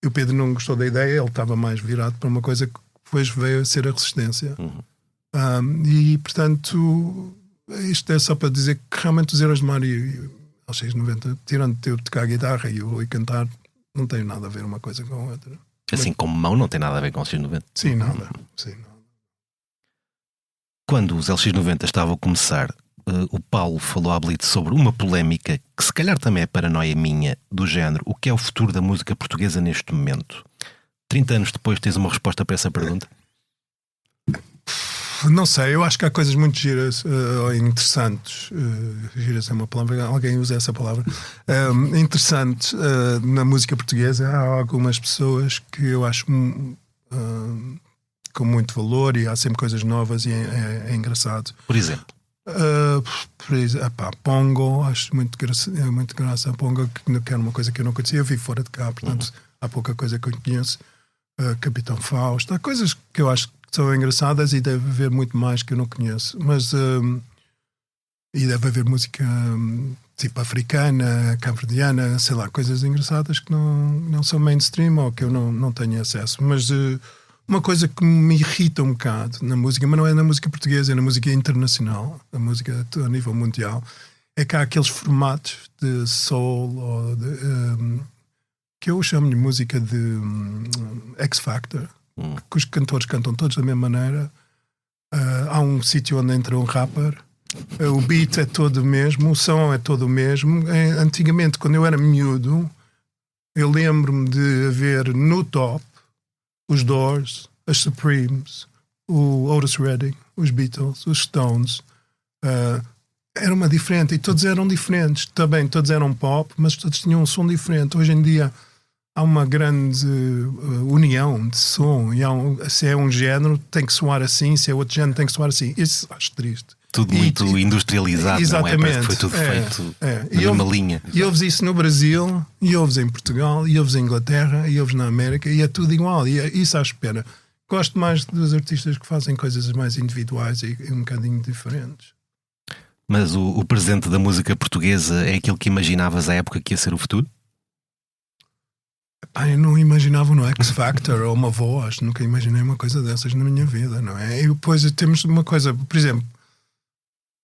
E o Pedro não gostou da ideia, ele estava mais virado para uma coisa que depois veio a ser a Resistência. E portanto, isto é só para dizer que realmente os Heróis do Mar e aos 690, tirando de eu tocar a guitarra e o cantar, não tem nada a ver uma coisa com a outra. Assim como mão não tem nada a ver com os 690. Sim, nada. Quando os LX90 estavam a começar, o Paulo falou à Blitz sobre uma polémica que se calhar também é paranoia minha, do género: o que é o futuro da música portuguesa neste momento? 30 anos depois tens uma resposta para essa pergunta? Não sei, eu acho que há coisas muito giras, interessantes, giras é uma palavra, alguém usa essa palavra, interessantes na música portuguesa. Há algumas pessoas que eu acho com muito valor e há sempre coisas novas e é engraçado. Por exemplo? Pongo, acho muito graça. Pongo, que era uma coisa que eu não conhecia, eu vi fora de cá, portanto há pouca coisa que eu conheço. Capitão Fausto, há coisas que eu acho que são engraçadas e deve haver muito mais que eu não conheço, mas e deve haver música tipo africana, cabo-verdiana, sei lá, coisas engraçadas que não são mainstream ou que eu não tenho acesso. Mas uma coisa que me irrita um bocado na música, mas não é na música portuguesa, é na música internacional, a música a nível mundial, é que há aqueles formatos de soul ou que eu chamo de música de X-Factor, que os cantores cantam todos da mesma maneira. Há um sítio onde entra um rapper, o beat é todo o mesmo, o som é todo o mesmo. Antigamente, quando eu era miúdo, eu lembro-me de haver no top os Doors, as Supremes, o Otis Redding, os Beatles, os Stones. Era uma diferente, e todos eram diferentes também, todos eram pop, mas todos tinham um som diferente. Hoje em dia há uma grande união de som, e se é um género tem que soar assim, se é outro género tem que soar assim. Isso acho triste. Tudo muito industrializado, exatamente, não é? Parece que foi tudo feito na mesma linha. E ouves isso no Brasil, e ouves em Portugal, e ouves em Inglaterra, e ouves na América, e é tudo igual. E isso à espera. Gosto mais dos artistas que fazem coisas mais individuais e um bocadinho diferentes. Mas o presente da música portuguesa é aquilo que imaginavas à época que ia ser o futuro? Eu não imaginava no X-Factor ou uma voz, nunca imaginei uma coisa dessas na minha vida, não é? E depois temos uma coisa, por exemplo,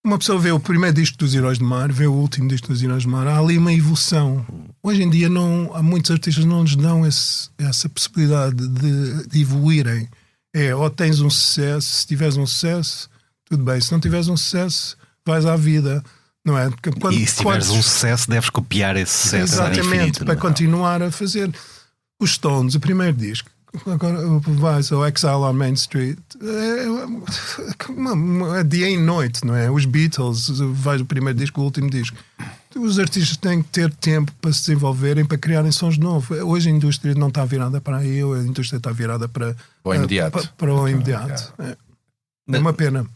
uma pessoa vê o primeiro disco dos Heróis do Mar, vê o último disco dos Heróis do Mar, há ali uma evolução. Hoje em dia há muitos artistas que não lhes dão essa possibilidade de evoluírem. Ou tens um sucesso, se tiveres um sucesso, tudo bem, se não tiveres um sucesso, vais à vida. Não é? E se tiveres um sucesso, deves copiar esse sucesso. Exatamente, infinito, para continuar a fazer. Os Stones, o primeiro disco, agora vais ao Exile on Main Street, é dia e noite, não é? Os Beatles, vais o primeiro disco, o último disco. Os artistas têm que ter tempo para se desenvolverem, para criarem sons novos. Hoje a indústria não está virada para aí, a indústria está virada para o imediato. Para o imediato. É uma pena.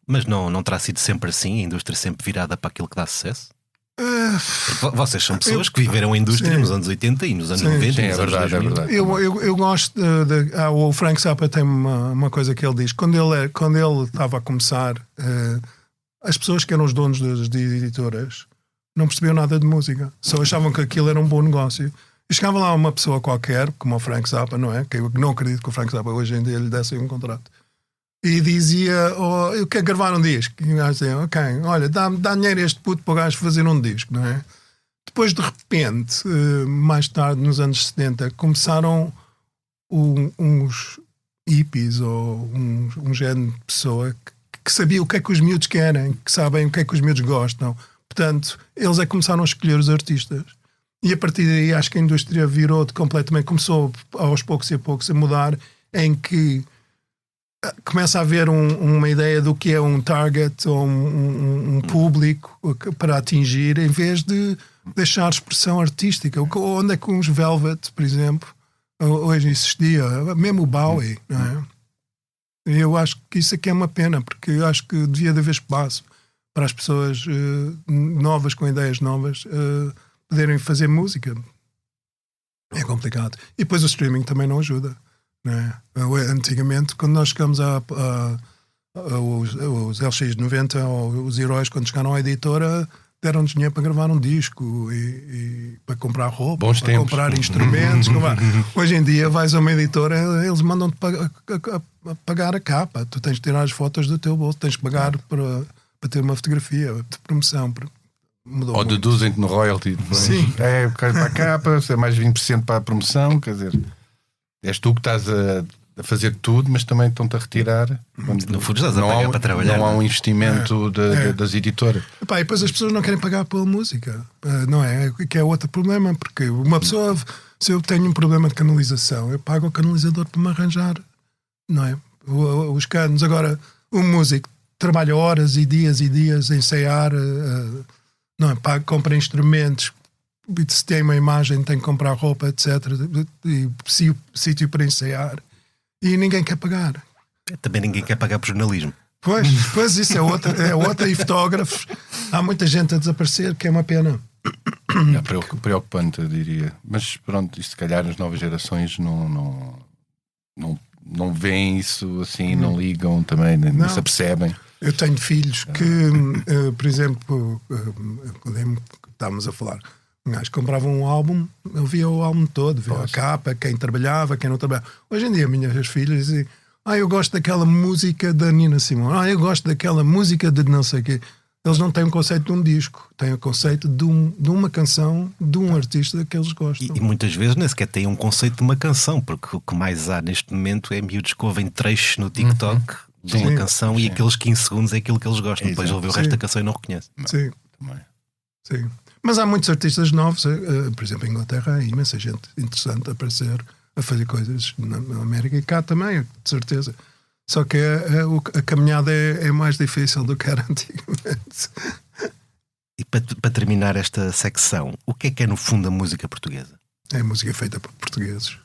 Mas não terá sido sempre assim, a indústria sempre virada para aquilo que dá sucesso? Vocês são pessoas que viveram a indústria nos anos 80 e nos anos 90. Sim, é verdade, é verdade. Eu gosto o Frank Zappa tem uma coisa que ele diz. Quando ele estava a começar, as pessoas que eram os donos das editoras não percebiam nada de música, só achavam que aquilo era um bom negócio. E chegava lá uma pessoa qualquer, como o Frank Zappa, não é? Que eu não acredito que o Frank Zappa hoje em dia lhe desse um contrato. E dizia, eu quero gravar um disco. E o gajo dizia, ok, olha, dá dinheiro a este puto para o gajo fazer um disco, não é? Depois, de repente, mais tarde, nos anos 70, começaram uns hippies ou um género de pessoa que sabia o que é que os miúdos querem, que sabem o que é que os miúdos gostam. Portanto, eles começaram a escolher os artistas. E a partir daí, acho que a indústria virou completamente, começou aos poucos e a poucos a mudar, em que começa a haver uma ideia do que é um target ou um público para atingir, em vez de deixar expressão artística. Onde é que uns Velvet, por exemplo, hoje existia, mesmo o Bowie, não é? Eu acho que isso aqui é uma pena, porque eu acho que devia de haver espaço para as pessoas novas, com ideias novas, poderem fazer música. É complicado. E depois o streaming também não ajuda. Não é? Antigamente, quando nós chegamos os LX90 ou os Heróis, quando chegaram à editora, deram-nos dinheiro para gravar um disco e para comprar roupa, bons para tempos. comprar instrumentos. Hoje em dia vais a uma editora, eles mandam-te pagar a capa. Tu tens de tirar as fotos do teu bolso, tens de pagar para ter uma fotografia de promoção. Mudou ou muito. deduzem-te no royalty. Sim. É para a capa, é mais 20% para a promoção, quer dizer, és tu que estás a fazer tudo, mas também estão-te a retirar. No fundo estás a pagar para trabalhar. Não há um investimento das editoras. Epá, e depois as pessoas não querem pagar pela música, não é? Que é outro problema, porque uma pessoa, se eu tenho um problema de canalização, eu pago o canalizador para me arranjar, não é? Os canos. Agora, um músico trabalha horas e dias a ensaiar, não é? Compra instrumentos, se tem uma imagem tem que comprar roupa, etc. E sítio para ensaiar. E ninguém quer pagar. Também ninguém quer pagar por jornalismo. Pois isso é outra. E fotógrafos. Há muita gente a desaparecer, que é uma pena. É preocupante, eu diria. Mas pronto, isto se calhar as novas gerações não veem isso assim, não ligam também, não se apercebem. Eu tenho filhos que, por exemplo, estávamos a falar, um gajo comprava um álbum, eu via o álbum todo, via a capa, quem trabalhava, quem não trabalhava. Hoje em dia, minhas filhas dizem, eu gosto daquela música da Nina Simone, eu gosto daquela música de não sei o quê. Eles não têm o conceito de um disco, têm o conceito de uma canção, de um artista que eles gostam. E muitas vezes nem sequer têm um conceito de uma canção, porque o que mais há neste momento é miúdos que ouvem trechos no TikTok de uma canção e aqueles 15 segundos é aquilo que eles gostam. Depois ouvem o resto da canção e não reconhecem. Sim. Sim. Mas há muitos artistas novos, por exemplo, em Inglaterra, há imensa gente interessante a aparecer, a fazer coisas na América e cá também, de certeza. Só que a caminhada é mais difícil do que era antigamente. E para terminar esta secção, o que é no fundo a música portuguesa? É música feita por portugueses.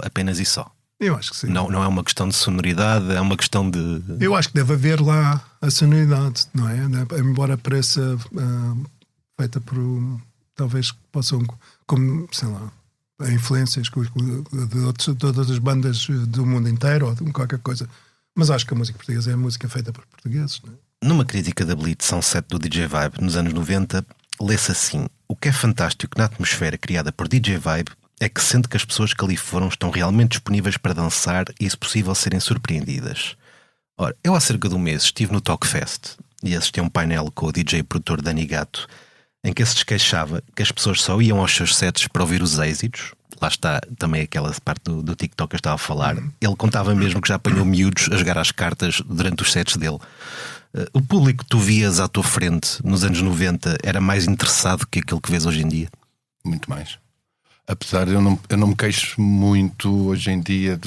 Apenas e só? Eu acho que sim. Não é uma questão de sonoridade, é uma questão de... Eu acho que deve haver lá a sonoridade, não é? Embora pareça feita por... Talvez possam, como, sei lá, influências de todas as bandas do mundo inteiro ou de qualquer coisa. Mas acho que a música portuguesa é a música feita por portugueses, não é? Numa crítica da Blitz São 7 do DJ Vibe nos anos 90, lê-se assim: o que é fantástico na atmosfera criada por DJ Vibe é que sente que as pessoas que ali foram estão realmente disponíveis para dançar e, se possível, serem surpreendidas. Ora, eu há cerca de um mês estive no Talkfest e assisti a um painel com o DJ produtor Dani Gato, em que se desqueixava que as pessoas só iam aos seus sets para ouvir os êxitos. Lá está também aquela parte do TikTok que eu estava a falar. Ele contava mesmo que já apanhou miúdos a jogar às cartas durante os sets dele. O público que tu vias à tua frente nos anos 90 era mais interessado que aquele que vês hoje em dia? Muito mais. Apesar de eu não me queixo muito hoje em dia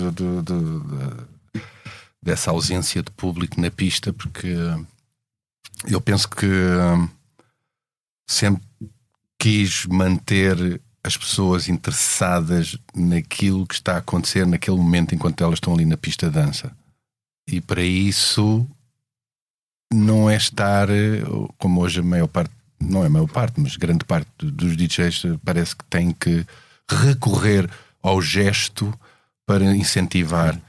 dessa ausência de público na pista, porque eu penso que sempre quis manter as pessoas interessadas naquilo que está a acontecer naquele momento enquanto elas estão ali na pista de dança. E para isso não é estar, como hoje a maior parte, não é a maior parte, mas grande parte dos DJs parece que tem que recorrer ao gesto para incentivar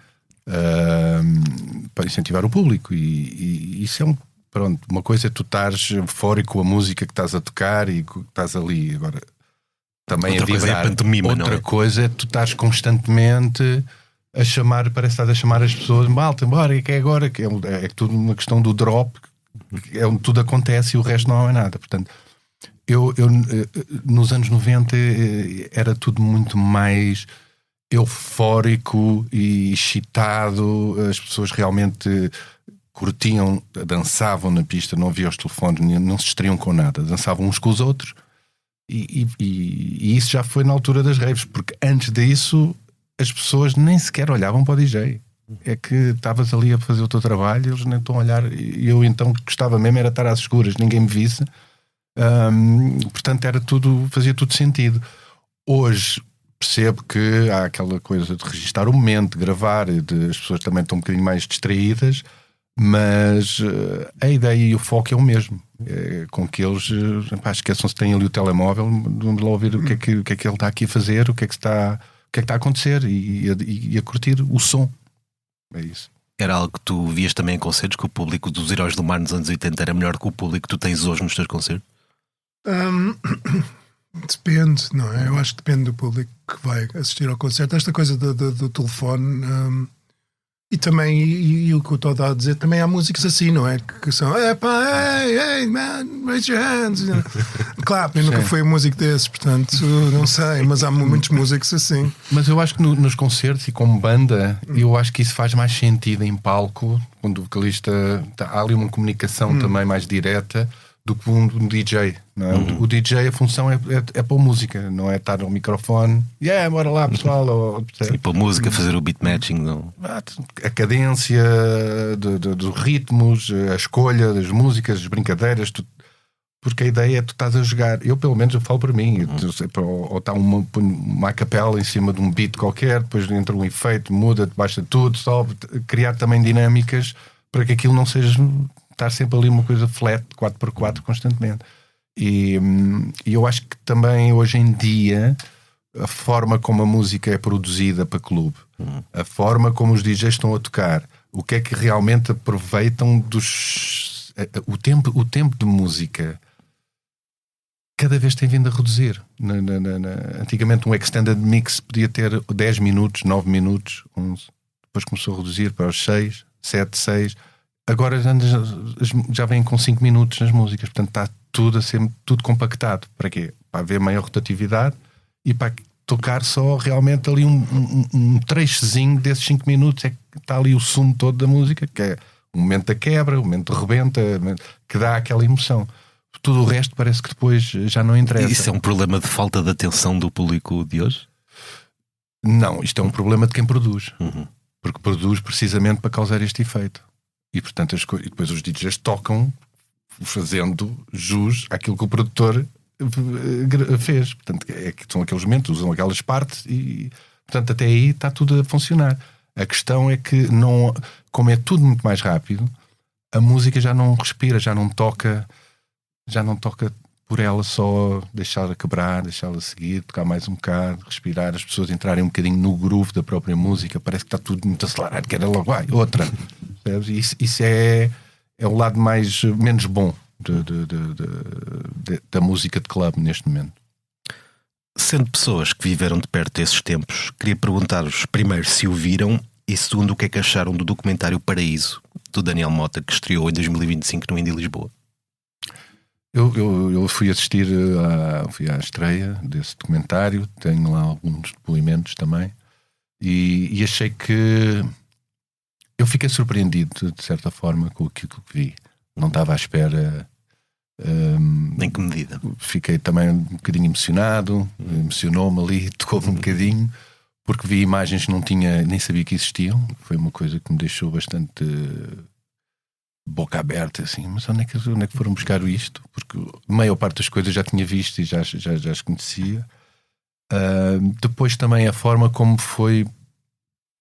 o público. E isso é pronto, uma coisa é tu estares eufórico com a música que estás a tocar e que estás ali. Agora também outra coisa é a pantomima, outra não é? coisa é tu estás constantemente a chamar, parece que estás a chamar as pessoas, malta, bora, que é agora, que é tudo uma questão do drop, é onde tudo acontece e o resto não é nada. Portanto, eu nos anos 90 era tudo muito mais eufórico e excitado, as pessoas realmente curtiam, dançavam na pista, não havia os telefones, não se distraíam com nada, dançavam uns com os outros. E isso já foi na altura das raves, porque antes disso as pessoas nem sequer olhavam para o DJ. É que estavas ali a fazer o teu trabalho, eles nem estão a olhar. E eu então gostava mesmo era estar às escuras, ninguém me visse. Portanto fazia tudo sentido. Hoje percebo que há aquela coisa de registar o momento, de gravar, as pessoas também estão um bocadinho mais distraídas, mas a ideia e o foco é o mesmo. É com que eles esqueçam se têm ali o telemóvel, vamos lá ouvir o que é que ele está aqui a fazer, o que é que está a acontecer e a curtir o som. É isso. Era algo que tu vias também em concertos, que o público dos Heróis do Mar nos anos 80 era melhor que o público que tu tens hoje nos teus concertos? Depende, não é? Eu acho que depende do público que vai assistir ao concerto. Esta coisa do telefone e também, e o que eu estou a dizer, também há músicas assim, não é? Que são hey man, raise your hands. Claro, eu nunca fui músico desses, portanto não sei, mas há muitos músicos assim. Mas eu acho que nos concertos e como banda, eu acho que isso faz mais sentido em palco, quando o vocalista há ali uma comunicação também mais direta do que um DJ, não é? O DJ, a função é pôr música, não é estar no microfone bora lá pessoal, e pôr música, fazer o beat matching, não? A cadência dos ritmos, a escolha das músicas, as brincadeiras, porque a ideia é que tu estás a jogar. Eu pelo menos eu falo para mim, ou está uma capela em cima de um beat qualquer, depois entra um efeito, muda, baixa tudo, sobe, criar também dinâmicas para que aquilo não seja estar sempre ali uma coisa flat, 4x4 constantemente. E eu acho que também hoje em dia a forma como a música é produzida para clube, a forma como os DJs estão a tocar, o que é que realmente aproveitam o tempo de música cada vez tem vindo a reduzir. Antigamente um extended mix podia ter 10 minutos, 9 minutos, 11. Depois começou a reduzir para os 6, 7, 6. Agora já vem com 5 minutos nas músicas, portanto está tudo a ser tudo compactado. Para quê? Para haver maior rotatividade e para tocar só realmente ali um trechozinho desses 5 minutos, é que está ali o sumo todo da música, que é o momento da quebra, o momento de rebenta, que dá aquela emoção. Tudo o resto parece que depois já não interessa. Isso é um problema de falta de atenção do público de hoje? Não, isto é um problema de quem produz, porque produz precisamente para causar este efeito. E portanto e depois os DJs tocam fazendo jus àquilo que o produtor fez. Portanto, que são aqueles momentos, usam aquelas partes e portanto até aí está tudo a funcionar. A questão é que não, como é tudo muito mais rápido, a música já não respira, já não toca por ela só, deixá-la quebrar, deixá-la seguir, tocar mais um bocado, respirar, as pessoas entrarem um bocadinho no groove da própria música. Parece que está tudo muito acelerado, que era logo outra. Isso é o lado menos bom da música de clube neste momento. Sendo pessoas que viveram de perto esses tempos, queria perguntar-vos primeiro se o viram e segundo o que é que acharam do documentário Paraíso, do Daniel Mota, que estreou em 2025 no Indie Lisboa. Eu fui assistir fui à estreia desse documentário, tenho lá alguns depoimentos também e achei que eu fiquei surpreendido de certa forma com aquilo que vi. Não estava à espera. Em que medida? Fiquei também um bocadinho emocionado, emocionou-me ali, tocou-me um bocadinho, porque vi imagens que não tinha, nem sabia que existiam. Foi uma coisa que me deixou bastante boca aberta, assim. Mas onde é que foram buscar isto? Porque a maior parte das coisas já tinha visto e já as conhecia. Depois também a forma como foi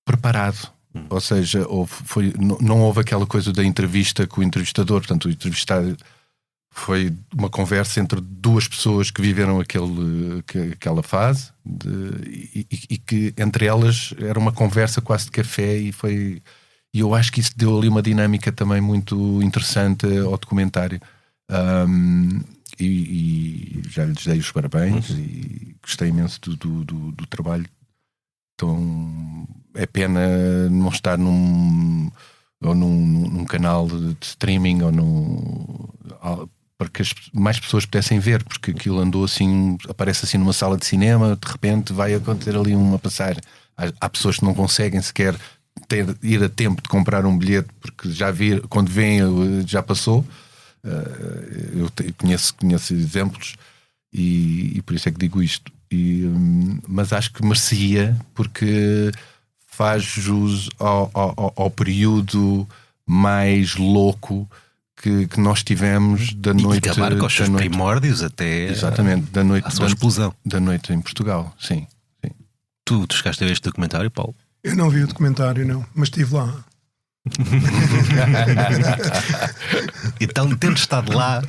preparado. Ou seja, não houve aquela coisa da entrevista com o entrevistador. Portanto, o entrevistado foi uma conversa entre duas pessoas que viveram aquela fase e que entre elas era uma conversa quase de café e eu acho que isso deu ali uma dinâmica também muito interessante ao documentário. E já lhes dei os parabéns e gostei imenso do trabalho. Então é pena não estar num canal de streaming para que mais pessoas pudessem ver, porque aquilo andou assim, aparece assim numa sala de cinema, de repente vai acontecer ali uma passagem. Há pessoas que não conseguem sequer ir a tempo de comprar um bilhete, porque quando vêm já passou. Eu conheço exemplos e por isso é que digo isto. Mas acho que merecia, porque faz jus ao período mais louco que nós tivemos da noite. E acabar com os seus primórdios até exatamente, da noite, a sua explosão. Da noite em Portugal, sim. Tu chegaste a ver este documentário, Paulo? Eu não vi o documentário, não, mas estive lá. Então, tendo estado lá,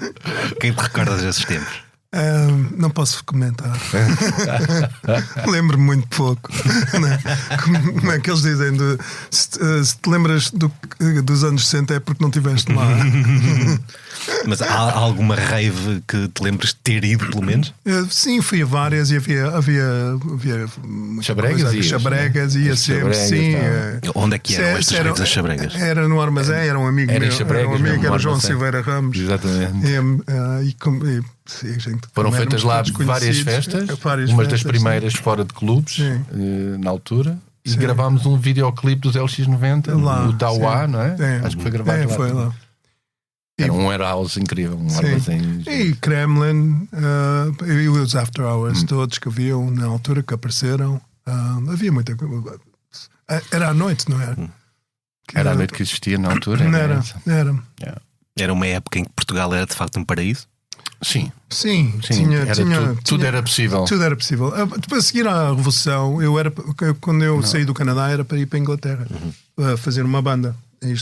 quem te recorda desses tempos? Não posso comentar. Lembro-me muito pouco. Como é que eles dizem? Se te lembras dos anos 60 é porque não estiveste lá. Mas há alguma rave que te lembres de ter ido, pelo menos? Sim, fui a várias e havia Chabregas, ia sempre, sim. Onde é que eram estas raves das Chabregas? Era no armazém, era um amigo meu, era o João Silveira Ramos. Exatamente. Foram feitas lá várias festas, umas das primeiras fora de clubes, na altura. E gravámos um videoclipe dos LX90, o Tauá, não é? Acho que foi gravado lá. Foi lá. Era um warehouse incrível, um armazém. E Kremlin, e os After Hours todos que haviam na altura, que apareceram. Havia muita coisa. Era à noite, não era? Era à noite que existia na altura? Era. Era uma época em que Portugal era de facto um paraíso? Sim. Tudo era possível. Tudo era possível. Depois, a seguir à Revolução, quando eu saí do Canadá, era para ir para a Inglaterra fazer uma banda. E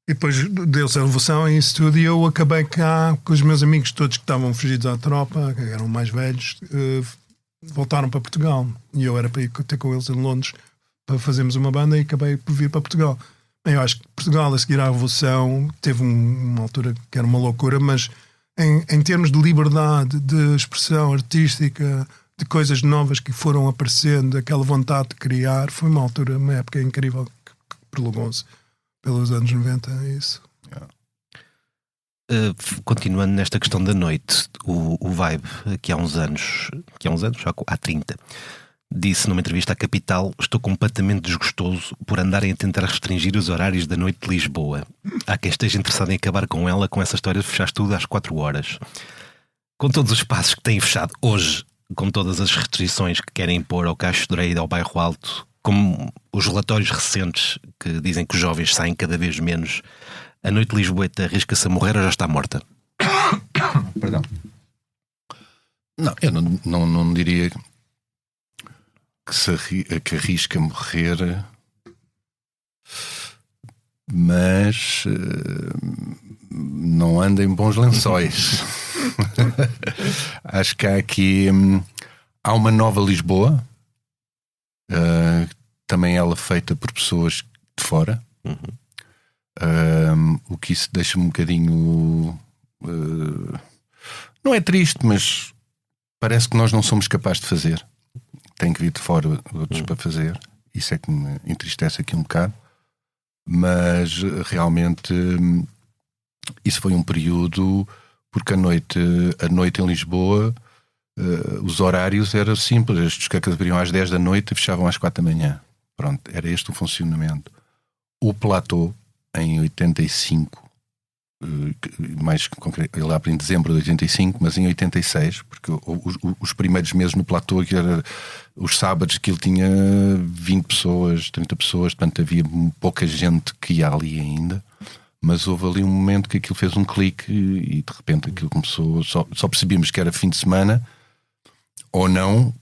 depois deu-se a Revolução em estúdio e eu acabei cá com os meus amigos todos que estavam fugidos à tropa, que eram mais velhos, voltaram para Portugal. E eu era para ir ter com eles em Londres para fazermos uma banda e acabei por vir para Portugal. Bem, eu acho que Portugal, a seguir à Revolução, teve uma altura que era uma loucura, mas em termos de liberdade, de expressão artística, de coisas novas que foram aparecendo, aquela vontade de criar, foi uma altura, uma época incrível que prolongou-se pelos anos 90, é isso. Continuando nesta questão da noite, o Vibe, que há 30, disse numa entrevista à Capital: estou completamente desgostoso por andarem a tentar restringir os horários da noite de Lisboa. Há quem esteja interessado em acabar com ela, com essa história de fechar tudo às 4 horas. Com todos os espaços que têm fechado hoje, com todas as restrições que querem impor ao Caixo de Areia e ao Bairro Alto, como os relatórios recentes que dizem que os jovens saem cada vez menos, a noite lisboeta arrisca-se a morrer ou já está morta? Perdão. Não, eu não diria que arrisca morrer, mas não anda em bons lençóis. Acho que há uma nova Lisboa, também ela feita por pessoas de fora. O que isso deixa-me um bocadinho não é triste, mas parece que nós não somos capazes de fazer. Tem que vir de fora outros para fazer. Isso é que me entristece aqui um bocado. Mas realmente isso foi um período, porque a noite em Lisboa, os horários eram simples. As discotecas abriam às 10 da noite e fechavam às 4 da manhã. Pronto, era este o funcionamento. O Platô, em 85, mais concreto, lá em dezembro de 85, mas em 86, porque os primeiros meses no platô, que era os sábados, aquilo tinha 20 pessoas, 30 pessoas, portanto havia pouca gente que ia ali ainda. Mas houve ali um momento que aquilo fez um clique e de repente aquilo começou. Só percebíamos que era fim de semana ou não,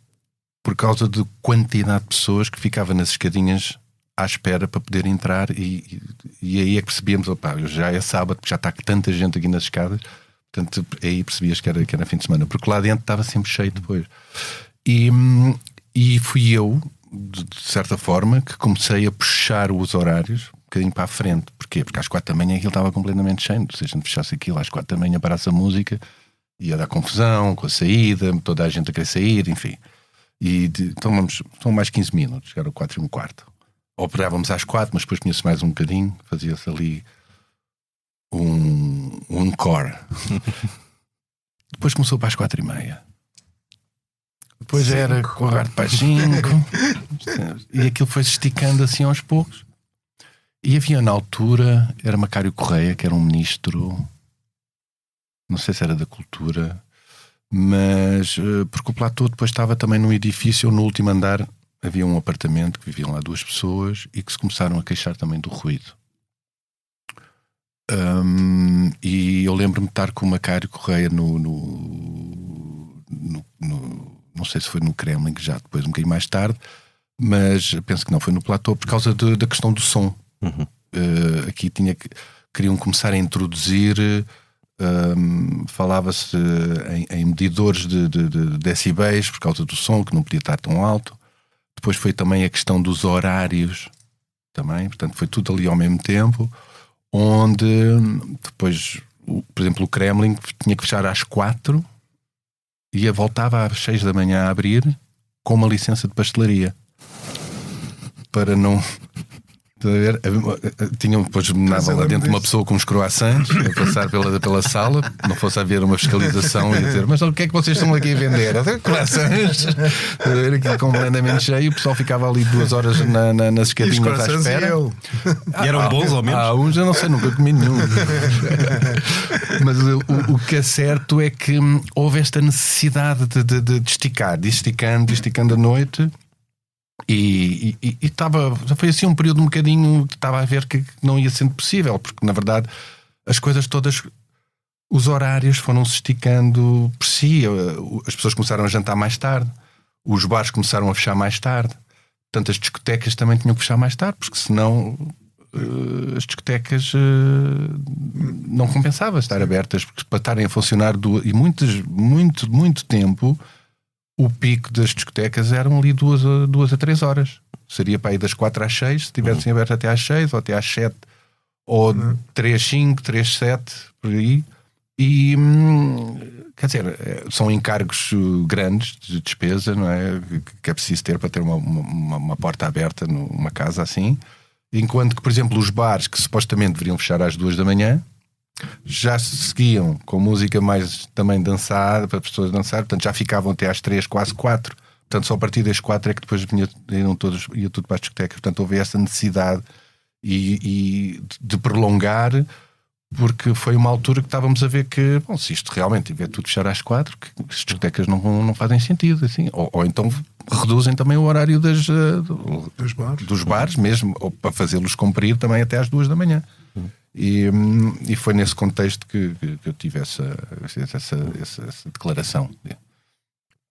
por causa de quantidade de pessoas que ficava nas escadinhas à espera para poder entrar. E aí é que percebíamos: opá, já é sábado, já está tanta gente aqui nas escadas. Portanto, aí percebias que era fim de semana, porque lá dentro estava sempre cheio depois. E fui eu, de certa forma, que comecei a puxar os horários um bocadinho para a frente. Porquê? Porque às 4 da manhã aquilo estava completamente cheio. Se a gente fechasse aquilo às 4 da manhã, parasse a música, ia dar confusão com a saída, toda a gente a querer sair, enfim. Então são mais 15 minutos, era 4:15. Operávamos às 4, mas depois punha-se mais um bocadinho, fazia-se ali um encore. Depois começou para as 4:30. Depois era 4:45. E aquilo foi-se esticando assim aos poucos. E havia na altura, era Macário Correia, que era um ministro, não sei se era da cultura, mas porque o platô depois estava também num edifício, no último andar havia um apartamento que viviam lá 2 pessoas e que se começaram a queixar também do ruído. E eu lembro-me de estar com o Macário Correia não sei se foi no Kremlin, já depois um bocadinho mais tarde, mas penso que não, foi no platô por causa da questão do som. Aqui queriam começar a introduzir, falava-se em medidores de decibéis por causa do som, que não podia estar tão alto. Depois foi também a questão dos horários também, portanto foi tudo ali ao mesmo tempo, onde depois, por exemplo, o Kremlin tinha que fechar às 4 e voltava às 6 da manhã a abrir com uma licença de pastelaria para não... Tinham depois lá dentro uma pessoa com uns croissants a passar pela sala, não fosse haver uma fiscalização e dizer: mas o que é que vocês estão aqui a vender? Croissants. Era aquilo completamente cheio, o pessoal ficava ali 2 horas nas escadinhas à espera. E eram bons ao menos? Uns eu não sei, nunca comi nenhum. Mas o que é certo é que houve esta necessidade de esticar, de esticando a noite. E foi assim um período um bocadinho que estava a ver que não ia sendo possível, porque na verdade as coisas todas, os horários foram-se esticando por si. As pessoas começaram a jantar mais tarde, os bares começaram a fechar mais tarde, portanto as discotecas também tinham que fechar mais tarde, porque senão as discotecas não compensava estar abertas, porque para estarem a funcionar e muito tempo. O pico das discotecas eram ali 2 a 3 horas. Seria para ir das 4 às 6, se tivessem aberto até às 6 ou até às 7, ou 3, 5, 3, 7, por aí. E quer dizer, são encargos grandes de despesa, não é? Que é preciso ter para ter uma porta aberta numa casa assim. Enquanto que, por exemplo, os bares que supostamente deveriam fechar às 2 da manhã já se seguiam com música mais também dançada, para as pessoas dançar, portanto já ficavam até às 3, quase 4. Portanto, só a partir das 4 é que depois ia tudo para as discotecas. Portanto, houve essa necessidade e de prolongar, porque foi uma altura que estávamos a ver que, bom, se isto realmente tiver tudo fechar às 4, que as discotecas não fazem sentido, assim. Ou então reduzem também o horário dos bares mesmo, ou para fazê-los cumprir também até às 2 da manhã. E foi nesse contexto que eu tive essa declaração.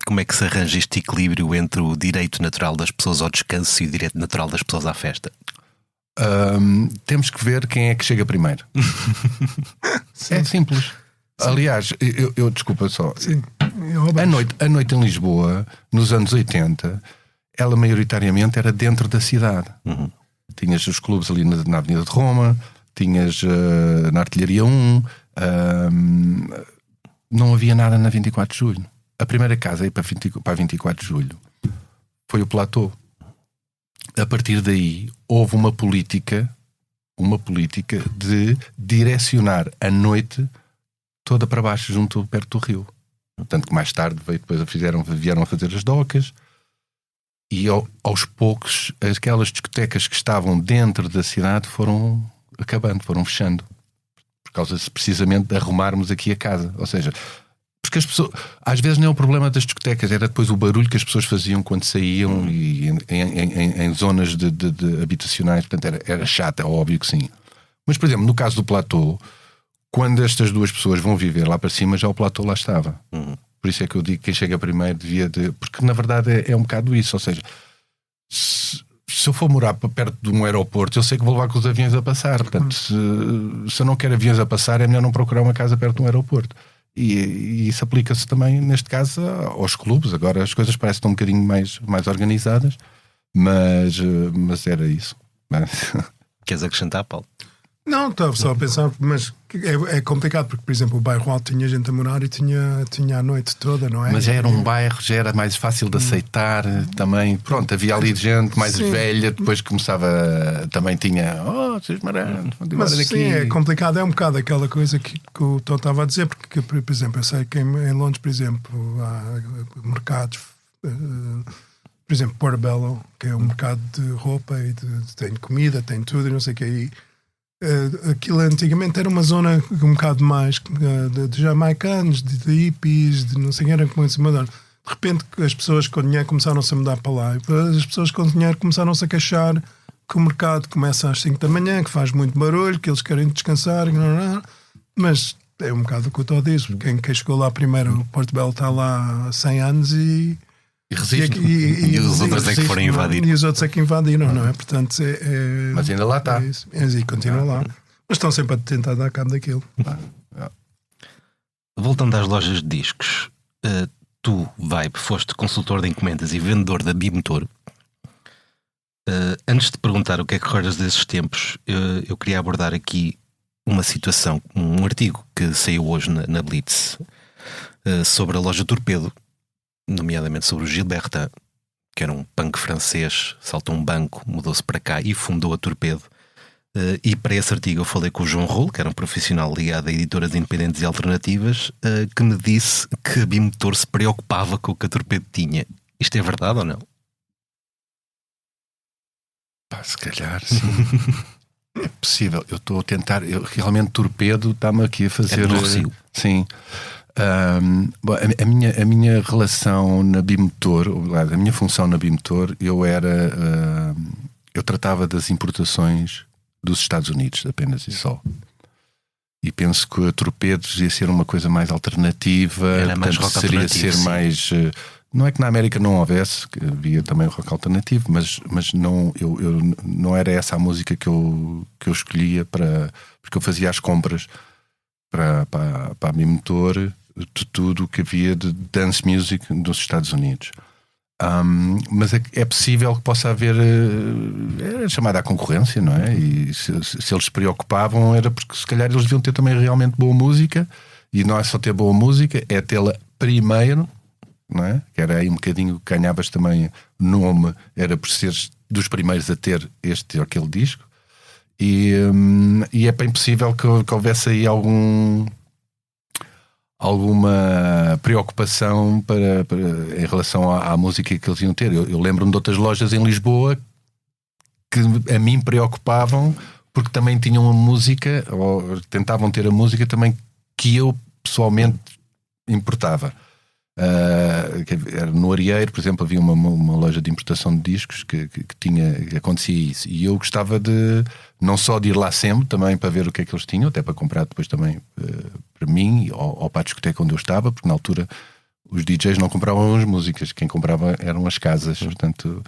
Como é que se arranja este equilíbrio entre o direito natural das pessoas ao descanso e o direito natural das pessoas à festa? Temos que ver quem é que chega primeiro. É simples. Sim. Aliás, eu desculpa só. Sim. A noite em Lisboa, nos anos 80, ela maioritariamente era dentro da cidade. Tinhas os clubes ali na Avenida de Roma, tinhas na Artilharia 1, não havia nada na 24 de Julho. A primeira casa a ir para 24 de Julho foi o Platô. A partir daí houve uma política de direcionar a noite toda para baixo, perto do rio. Tanto que mais tarde vieram a fazer as docas, e aos poucos aquelas discotecas que estavam dentro da cidade foram acabando, foram fechando. por causa precisamente de arrumarmos aqui a casa. Ou seja, porque as pessoas, às vezes não é o problema das discotecas, era depois o barulho que as pessoas faziam quando saíam e em zonas de habitacionais, portanto era chato, é óbvio que sim. Mas, por exemplo, no caso do platô, quando estas duas pessoas vão viver lá para cima, já o platô lá estava. Por isso é que eu digo que quem chega primeiro devia de... Porque na verdade é um bocado isso, ou seja, se eu for morar perto de um aeroporto, eu sei que vou levar com os aviões a passar. Portanto, se eu não quero aviões a passar, é melhor não procurar uma casa perto de um aeroporto. E isso aplica-se também, neste caso, aos clubes. Agora as coisas parecem um bocadinho mais organizadas, mas era isso. Queres acrescentar, Paulo? Não, estava só a pensar, mas é complicado porque, por exemplo, o bairro alto tinha gente a morar e tinha a noite toda, não é? Mas já era um bairro, já era mais fácil de aceitar também. Pronto, havia ali gente mais velha, depois começava, também tinha, vocês maranhos, mas daqui. Sim, é complicado, é um bocado aquela coisa que o Tom estava a dizer, porque, por exemplo, eu sei que em Londres, por exemplo, há mercados, por exemplo, Portobello, que é um mercado de roupa e tem comida, tem tudo e não sei o que aí. Aquilo antigamente era uma zona um bocado mais de jamaicanos, de hippies, de não sei quem era como se mudar. De repente as pessoas com dinheiro começaram-se a mudar para lá e as pessoas com dinheiro começaram-se a queixar que o mercado começa às 5 da manhã, que faz muito barulho, que eles querem descansar, mas é um bocado o que eu estou a dizer. Quem chegou lá primeiro, o Portobello está lá há 100 anos e resiste. E os outros é que foram invadir. E os outros é que invadiram, não é? Portanto, mas ainda lá está. E continua lá. Mas estão sempre a tentar dar cabo daquilo. Voltando às lojas de discos, tu, Vibe, foste consultor de encomendas e vendedor da Bimotor. Antes de perguntar o que é que recordas desses tempos, eu queria abordar aqui uma situação, um artigo que saiu hoje na Blitz sobre a loja Torpedo, nomeadamente sobre o Gilbertin, que era um punk francês, saltou um banco, mudou-se para cá e fundou a Torpedo. E para esse artigo eu falei com o João Rolo, que era um profissional ligado a editoras independentes e alternativas, que me disse que a Bimotor se preocupava com o que a Torpedo tinha. Isto é verdade ou não? Se calhar sim. É possível. Eu estou a tentar, realmente Torpedo está-me aqui a fazer... É do Recio. Sim. Bom, a minha relação na Bimotor, a minha função na Bimotor, eu tratava das importações dos Estados Unidos, apenas e só. E penso que a Torpedos ia ser uma coisa mais alternativa, era mais rock seria alternativo, ser sim. Mais... Não é que na América não houvesse, que havia também o rock alternativo, mas não, eu não era essa a música que eu escolhia porque eu fazia as compras para a Bimotor de tudo o que havia de dance music nos Estados Unidos. Mas é possível que possa haver chamada à concorrência, não é? E se eles se preocupavam era porque se calhar eles deviam ter também realmente boa música, e não é só ter boa música, é tê-la primeiro, não é? Que era aí um bocadinho que ganhavas também nome, era por seres dos primeiros a ter este ou aquele disco, e é bem possível que houvesse aí alguma preocupação em relação à música que eles iam ter. Eu lembro-me de outras lojas em Lisboa que a mim preocupavam porque também tinham a música, ou tentavam ter a música também que eu pessoalmente importava. No Arieiro, por exemplo, havia uma loja de importação de discos que acontecia isso, e eu gostava de não só de ir lá sempre também para ver o que é que eles tinham, até para comprar depois também para mim ou para a discoteca onde eu estava, porque na altura os DJs não compravam as músicas, quem comprava eram as casas. Portanto,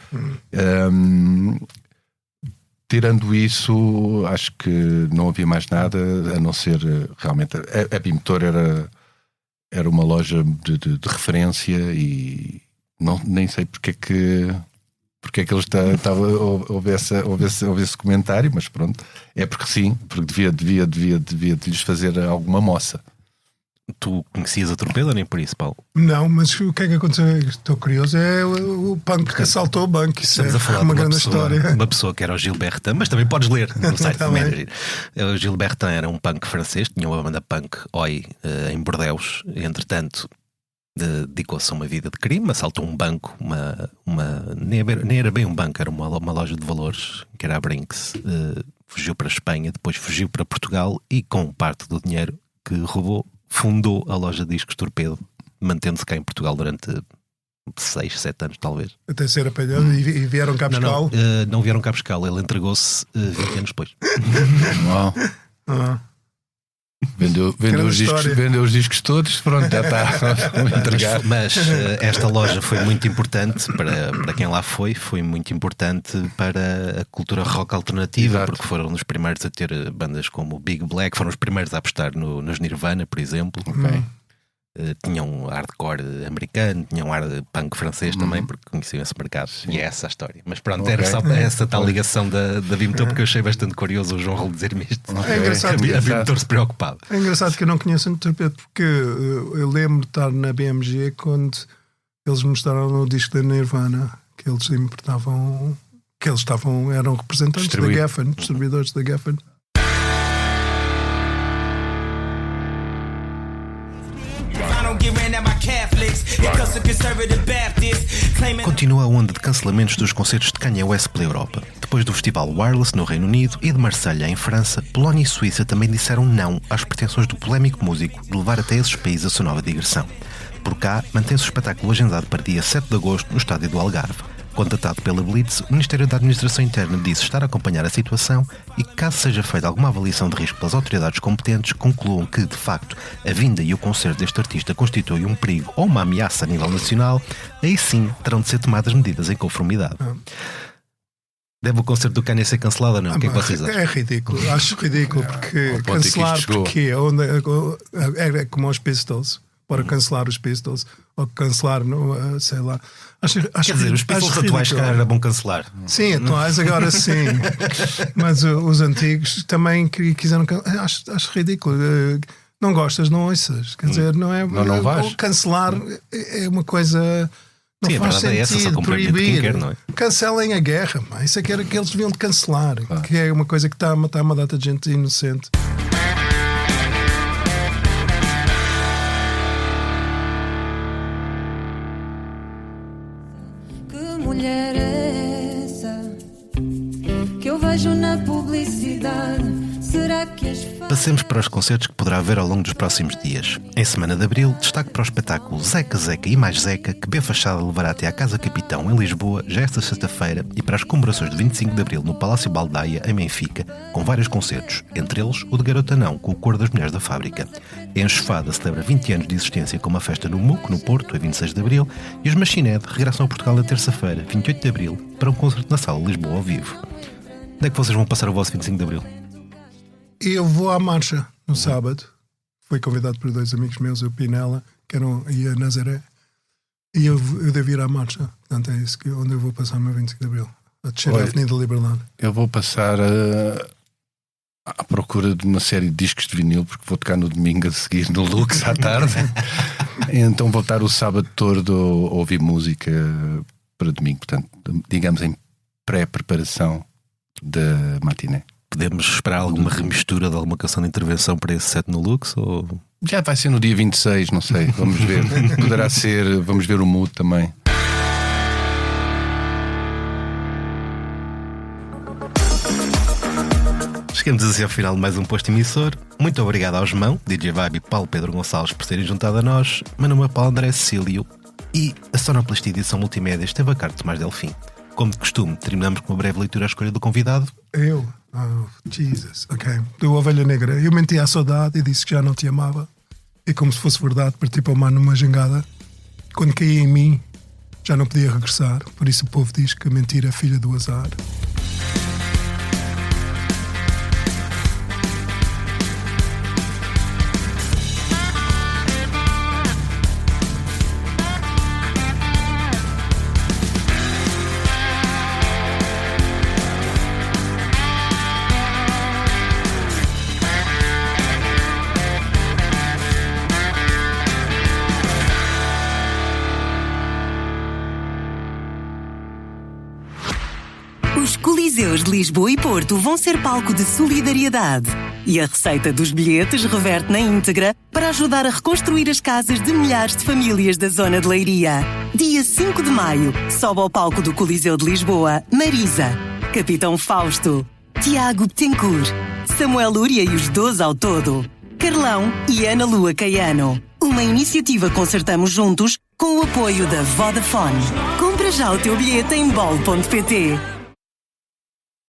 tirando isso, acho que não havia mais nada a não ser realmente a Bimotor era uma loja de referência, e nem sei porque é que eles houve esse comentário, mas pronto, é porque sim, porque devia de lhes fazer alguma moça. Tu conhecias a Torpedo, nem por isso, Paulo? Não, mas o que é que aconteceu? Estou curioso. É o punk que assaltou o banco. Isso Estamos a falar uma de grande pessoa, história. uma pessoa que era o Gilbertin, mas também podes ler no site do Também. Manager. O Gilbertin era um punk francês, tinha uma banda punk Oi em Bordeus. Entretanto, dedicou-se a uma vida de crime, assaltou um banco, nem era bem um banco, era uma loja de valores, que era a Brinks. fugiu para a Espanha, depois fugiu para Portugal e, com parte do dinheiro que roubou, fundou a loja de discos Torpedo, mantendo-se cá em Portugal durante 6, 7 anos, talvez. Até ser apanhado e vieram cá buscá-lo? Não vieram cá buscá-lo, ele entregou-se 20 anos depois. Uau. Vendeu os discos todos, pronto, já está. Mas esta loja foi muito importante para quem lá foi muito importante para a cultura rock alternativa. Exato. Porque foram os primeiros a ter bandas como Big Black, foram os primeiros a apostar nos Nirvana, por exemplo. Okay. Tinham hardcore americano, tinham punk francês também, porque conheciam esse mercado. Sim. E é essa a história. Mas pronto, era só essa tal ligação da Vimtor, porque eu achei bastante curioso o João Raul dizer-me isto. É engraçado. A Vimtor se preocupado. É engraçado que eu não conheço o Torpedo, porque eu lembro de estar na BMG quando eles mostraram no disco da Nirvana que eles importavam, que eles eram representantes da Geffen, distribuidores da Geffen. Continua a onda de cancelamentos dos concertos de Kanye West pela Europa. Depois do festival Wireless no Reino Unido e de Marselha em França, Polónia e Suíça também disseram não às pretensões do polémico músico de levar até esses países a sua nova digressão. Por cá, mantém-se o espetáculo agendado para dia 7 de agosto no estádio do Algarve. Contatado pela Blitz, o Ministério da Administração Interna disse estar a acompanhar a situação e que, caso seja feita alguma avaliação de risco pelas autoridades competentes, concluam que, de facto, a vinda e o concerto deste artista constitui um perigo ou uma ameaça a nível nacional, aí sim terão de ser tomadas medidas em conformidade. Deve o concerto do Kanye ser cancelado ou não? O que é que vocês acham? É ridículo, acho ridículo, porque cancelar porque é como aos Pistols, para cancelar os Pistols ou cancelar, sei lá. Quer dizer, os Pistols atuais se calhar era bom cancelar. Sim, atuais agora sim. Mas os antigos também quiseram cancelar. Acho ridículo. Não gostas, não ouças. Quer dizer, não é. Não vais. Cancelar é uma coisa. Não sim, faz sentido, é essa, só proibir. Quer, não é? Cancelem a guerra. Isso é que era que eles deviam de cancelar. Que é uma coisa que está a matar uma data de gente inocente. Mulher é essa que eu vejo na publicidade? Será que as Passemos para os concertos que poderá haver ao longo dos próximos dias. Em semana de abril, destaque para o espetáculo Zeca Zeca e Mais Zeca, que B Fachada levará até à Casa Capitão, em Lisboa, já esta sexta-feira, e para as comemorações de 25 de abril no Palácio Baldaia, em Benfica, com vários concertos, entre eles o de Garota Não, com o Coro das Mulheres da Fábrica. A Enxofada celebra 20 anos de existência com uma festa no MUC, no Porto, a 26 de abril, e os Machined regressam a Portugal na terça-feira, 28 de abril, para um concerto na Sala Lisboa ao vivo. Onde é que vocês vão passar o vosso 25 de abril? Eu vou à marcha no sábado. Fui convidado por 2 amigos meus, o Pinela e a Nazaré. E eu devo ir à marcha. Portanto, é isso onde eu vou passar o meu 25 de abril. A descer a Avenida Liberdade. Eu vou passar à procura de uma série de discos de vinil, porque vou tocar no domingo a seguir no Lux à tarde. Então vou estar o sábado todo a ouvir música para domingo. Portanto, digamos em pré-preparação da matiné. Podemos esperar alguma remistura de alguma canção de intervenção para esse set no Lux? Ou... Já vai ser no dia 26, não sei. Vamos ver. Poderá ser, vamos ver o mood também. Chegamos assim ao final de mais um posto emissor. Muito obrigado aos Mão, DJ Vibe e Paulo Pedro Gonçalves por terem juntado a nós. Meu nome é Paulo André Cecílio e a sonoplastia edição multimédia esteve a cargo de Tomás Delfim. Como de costume, terminamos com uma breve leitura à escolha do convidado. Eu? Oh, Jesus. Ok. Do Ovelha Negra. Eu menti à saudade e disse que já não te amava. E como se fosse verdade, parti para o mar numa jangada. Quando caí em mim, já não podia regressar. Por isso o povo diz que a mentira é filha do azar. Os Coliseus de Lisboa e Porto vão ser palco de solidariedade. E a receita dos bilhetes reverte na íntegra para ajudar a reconstruir as casas de milhares de famílias da zona de Leiria. Dia 5 de maio, sobe ao palco do Coliseu de Lisboa, Marisa, Capitão Fausto, Tiago Betancourt, Samuel Lúria e os 12 ao todo, Carlão e Ana Lua Caiano. Uma iniciativa Concertamos Juntos com o apoio da Vodafone. Compra já o teu bilhete em bol.pt.